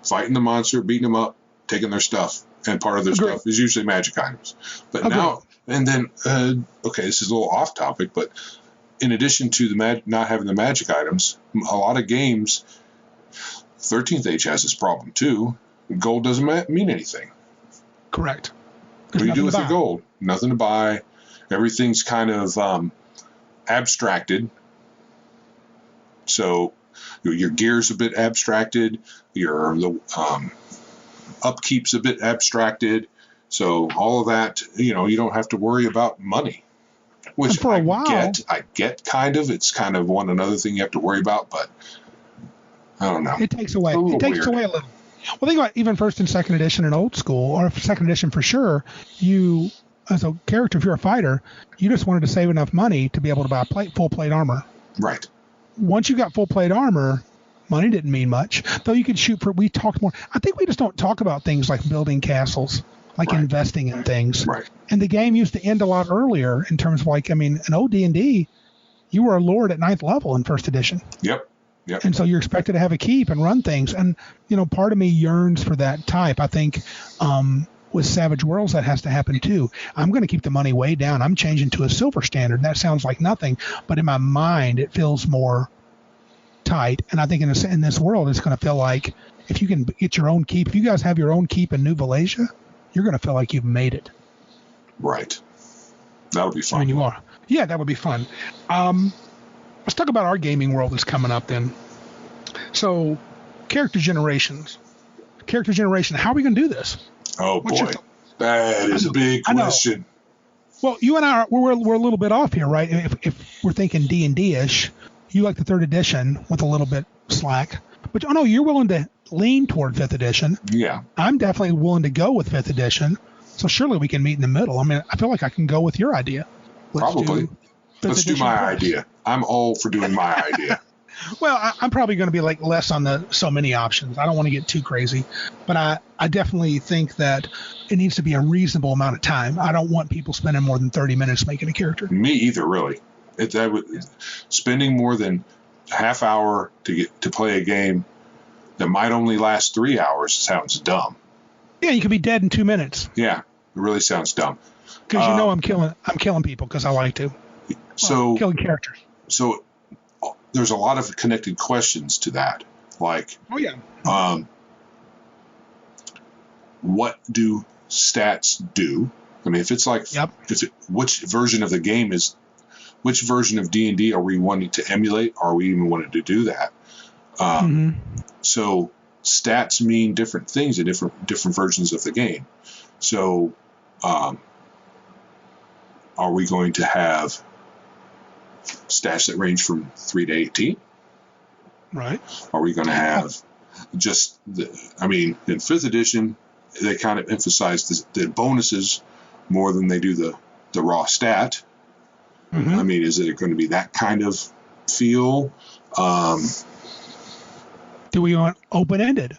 fighting the monster, beating them up, taking their stuff, and part of their stuff is usually magic items. But now, and then, this is a little off topic, but in addition to not having the magic items, a lot of games, 13th Age has this problem too. Gold doesn't mean anything. Correct. What do you do with your gold? Nothing to buy. Everything's kind of abstracted. So your gear's a bit abstracted. The upkeep's a bit abstracted. So all of that, you don't have to worry about money. Which for a while, I get kind of. It's kind of another thing you have to worry about, but I don't know. It takes away. It takes away a little. Well, think about even 1st and 2nd edition in old school, or 2nd edition for sure. You, as a character, if you're a fighter, you just wanted to save enough money to be able to buy full plate armor. Right. Once you got full plate armor, money didn't mean much. Though you could shoot we talked more. I think we just don't talk about things like building castles, like investing in things. Right. And the game used to end a lot earlier in terms of in old D&D, you were a lord at 9th level in 1st edition. Yep. And so you're expected to have a keep and run things. And, part of me yearns for that type. I think with Savage Worlds, that has to happen too. I'm going to keep the money way down. I'm changing to a silver standard. That sounds like nothing, but in my mind, it feels more tight. And I think in this world, it's going to feel like if you can get your own keep, if you guys have your own keep in New Valencia, you're going to feel like you've made it. Right. That would be fun. You are. Yeah, that would be fun. Let's talk about our gaming world that's coming up then. So, character generation. How are we going to do this? Oh, boy. That is a big question. Well, you and I, we're a little bit off here, right? If we're thinking D&D-ish, you like the 3rd edition with a little bit slack. But, you're willing to lean toward 5th edition. Yeah. I'm definitely willing to go with 5th edition. So surely we can meet in the middle. I mean, I feel like I can go with your idea. Probably. Let's do my plus. idea. I'm all for doing my idea. Well, I'm probably going to be like less on the so many options. I don't want to get too crazy, but I definitely think that it needs to be a reasonable amount of time. I don't want people spending more than 30 minutes making a character. Me either, really. Spending more than half hour to play a game that might only last 3 hours sounds dumb. Yeah, you could be dead in 2 minutes. Yeah, it really sounds dumb. Because I'm killing people because I like to. Killing characters. So there's a lot of connected questions to that, like, what do stats do? I mean, if it's like, which version of the game is, which version of D&D are we wanting to emulate? Are we even wanting to do that? So stats mean different things in different versions of the game. So, are we going to have stats that range from 3 to 18? Right. Are we going to have in 5th edition, they kind of emphasize the bonuses more than they do the raw stat. I mean, is it going to be that kind of feel? Do we want open-ended?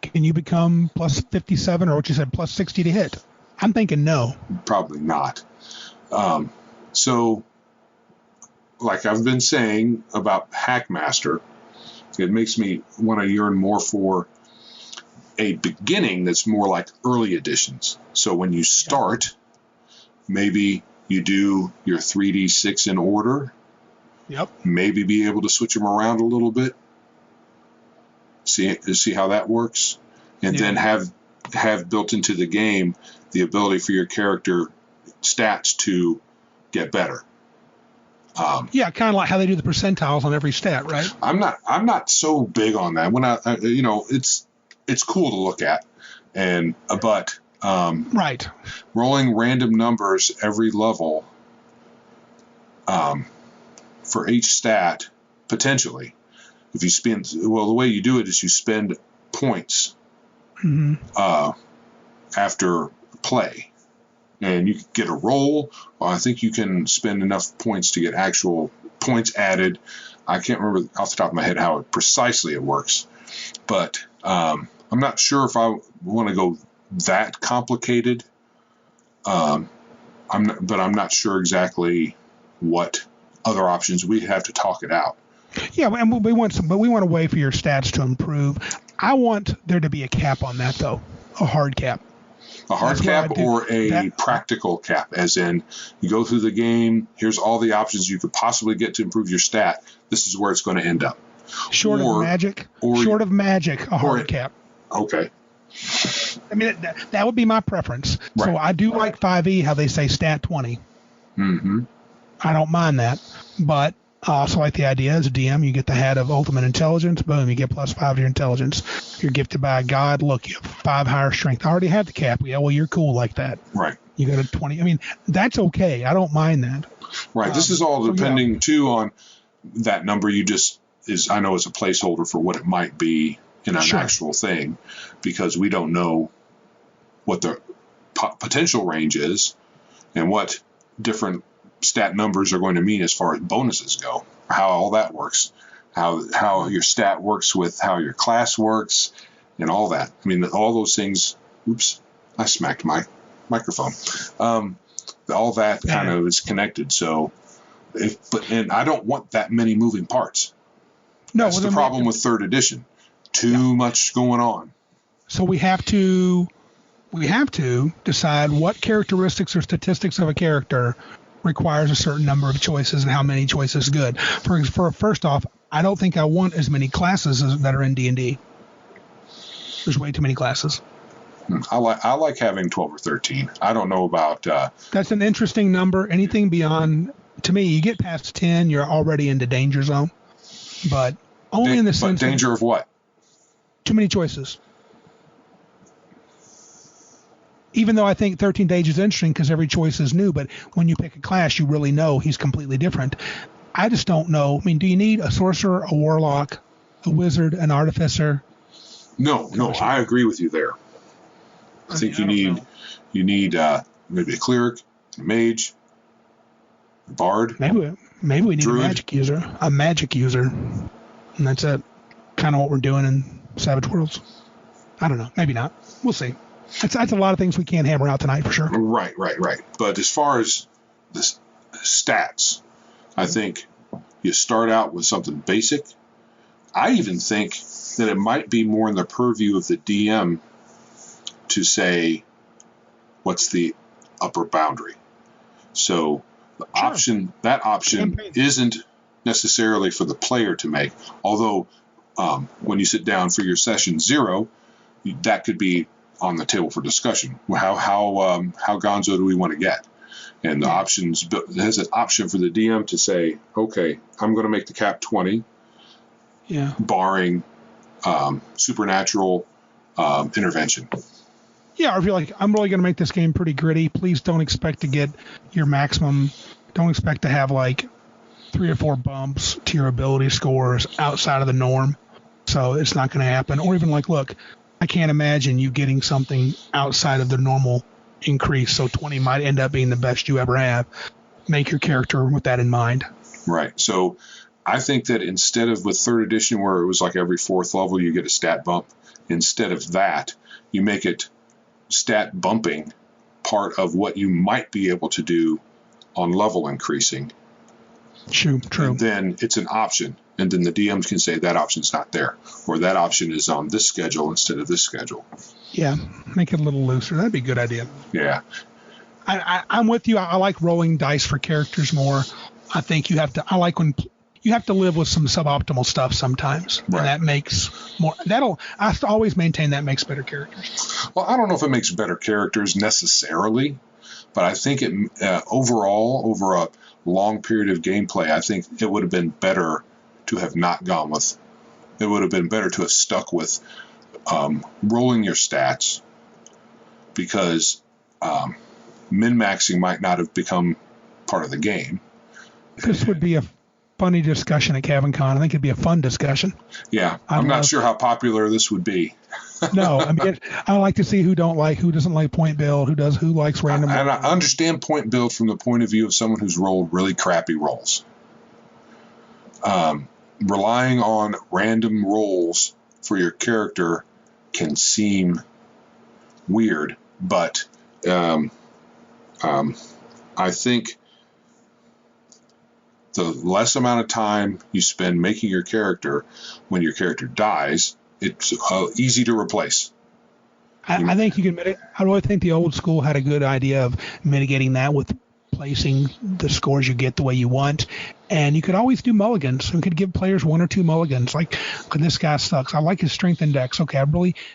Can you become plus 57 or what you said, plus 60 to hit? I'm thinking no. Probably not. So, like I've been saying about Hackmaster, it makes me want to yearn more for a beginning that's more like early editions. So when you start, maybe you do your 3d6 in order. Yep. Maybe be able to switch them around a little bit. See how that works, and then have built into the game the ability for your character stats to get better. Kind of like how they do the percentiles on every stat, right? I'm not so big on that. When it's cool to look at, but right, rolling random numbers every level for each stat potentially. If you spend, the way you do it is you spend points after play, and you get a roll. I think you can spend enough points to get actual points added. I can't remember off the top of my head how precisely it works, but I'm not sure if I want to go that complicated. I'm not sure exactly what other options we have to talk it out. Yeah, and we want a way for your stats to improve. I want there to be a cap on that, though, a hard cap. A hard cap or a practical cap, as in you go through the game, here's all the options you could possibly get to improve your stat. This is where it's going to end up. Short of magic, a hard cap. Okay. I mean, that would be my preference. Right. So I do like 5e, how they say stat 20. I don't mind that, but I also like the idea as a DM, you get the hat of ultimate intelligence. Boom, you get plus 5 to your intelligence. You're gifted by a god. Look, you have 5 higher strength. I already have the cap. Yeah, well, you're cool like that. Right. You go to 20. I mean, that's okay. I don't mind that. Right. This is all depending, too, on that number you just I know it's a placeholder for what it might be in an actual thing, because we don't know what the potential range is and what different stat numbers are going to mean as far as bonuses go, how all that works, how your stat works with how your class works and all that. I mean, all those things, oops, I smacked my microphone. All that kind of is connected. So and I don't want that many moving parts. No, that's the problem with 3rd edition. Too much going on. So we have to decide what characteristics or statistics of a character requires a certain number of choices and how many choices is good. For first off, I don't think I want as many classes that are in D&D. There's way too many classes. I like having 12 or 13. I don't know about... That's an interesting number. Anything beyond... To me, you get past 10, you're already into danger zone. But only in the sense... But danger of what? Too many choices. Even though I think 13th Age is interesting because every choice is new, but when you pick a class, you really know he's completely different. I just don't know. I mean, do you need a sorcerer, a warlock, a wizard, an artificer, No, I agree with you there. I think you need maybe a cleric, a mage, a bard. Maybe we need druid. a magic user, and that's it. Kind of what we're doing in Savage Worlds. I don't know. Maybe not. We'll see. That's a lot of things we can't hammer out tonight for sure. Right. But as far as the stats, I think you start out with something basic. I even think that it might be more in the purview of the DM to say, what's the upper boundary? So the option isn't necessarily for the player to make, although when you sit down for your session 0, that could be on the table for discussion. How gonzo do we want to get? And the options, there's an option for the DM to say, okay, I'm going to make the cap 20, barring supernatural intervention. Yeah, or if you're like, I'm really going to make this game pretty gritty, please don't expect to get your maximum. Don't expect to have like 3 or 4 bumps to your ability scores outside of the norm. So it's not going to happen. Or even like, look, I can't imagine you getting something outside of the normal increase. So 20 might end up being the best you ever have. Make your character with that in mind. Right. So I think that instead of with 3rd edition where it was like every 4th level you get a stat bump, instead of that, you make it stat bumping part of what you might be able to do on level increasing. True. And then it's an option. And then the DMs can say that option's not there, or that option is on this schedule instead of this schedule. Yeah, make it a little looser. That'd be a good idea. Yeah. I'm with you. I like rolling dice for characters more. I think I like when you have to live with some suboptimal stuff sometimes. Right. And that makes more, I always maintain that makes better characters. Well, I don't know if it makes better characters necessarily, but I think it overall, over a long period of gameplay, I think it would have been better to have not gone with, it would have been better to have stuck with rolling your stats, because min-maxing might not have become part of the game. This would be a funny discussion at CavanCon. I think it'd be a fun discussion. Yeah, I'm not sure how popular this would be. No, I mean, I like to see who doesn't like point build, who likes random. And I understand point build from the point of view of someone who's rolled really crappy rolls. Relying on random rolls for your character can seem weird, but I think the less amount of time you spend making your character, when your character dies, it's easy to replace. I think you can mitigate. I really think the old school had a good idea of mitigating that with placing the scores you get the way you want. And you could always do mulligans. You could give players 1 or 2 mulligans. Like, this guy sucks. I like his strength index. Okay, I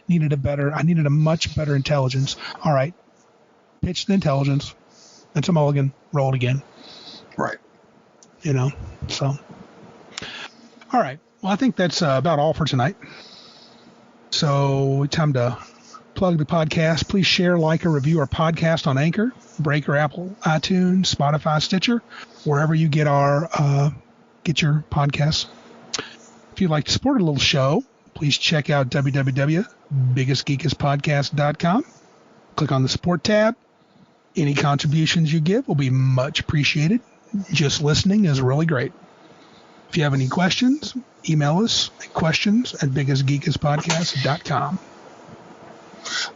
needed a much better intelligence. All right, pitch the intelligence. That's a mulligan. Roll it again. Right. So. All right. Well, I think that's about all for tonight. So, time to plug the podcast. Please share, like, or review our podcast on Anchor, Breaker, Apple, iTunes, Spotify, Stitcher, wherever you get your podcasts. If you'd like to support a little show, please check out www.biggestgeekestpodcast.com. Click on the support tab. Any contributions you give will be much appreciated. Just listening is really great. If you have any questions, email us at questions@biggestgeekestpodcast.com.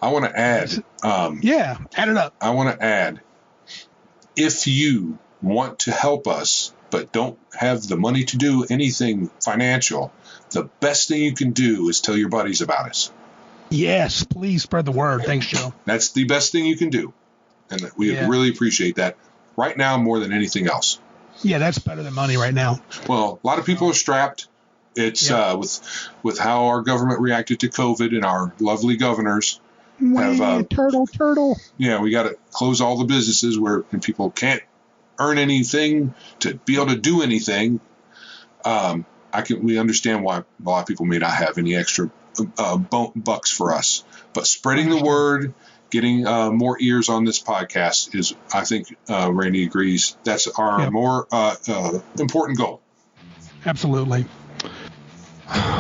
I want to add. Add it up. I want to add, if you want to help us but don't have the money to do anything financial, the best thing you can do is tell your buddies about us. Yes, please spread the word. Thanks, Joe. That's the best thing you can do. And we really appreciate that right now more than anything else. Yeah, that's better than money right now. Well, a lot of people are strapped. It's with how our government reacted to COVID, and our lovely governors have turtle. Yeah, we got to close all the businesses where people can't earn anything to be able to do anything. We understand why a lot of people may not have any extra bucks for us, but spreading the word, getting more ears on this podcast is, I think, Randy agrees, that's our more important goal. Absolutely.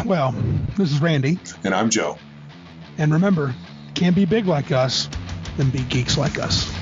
Well, this is Randy. And I'm Joe. And remember, can't be big like us, then be geeks like us.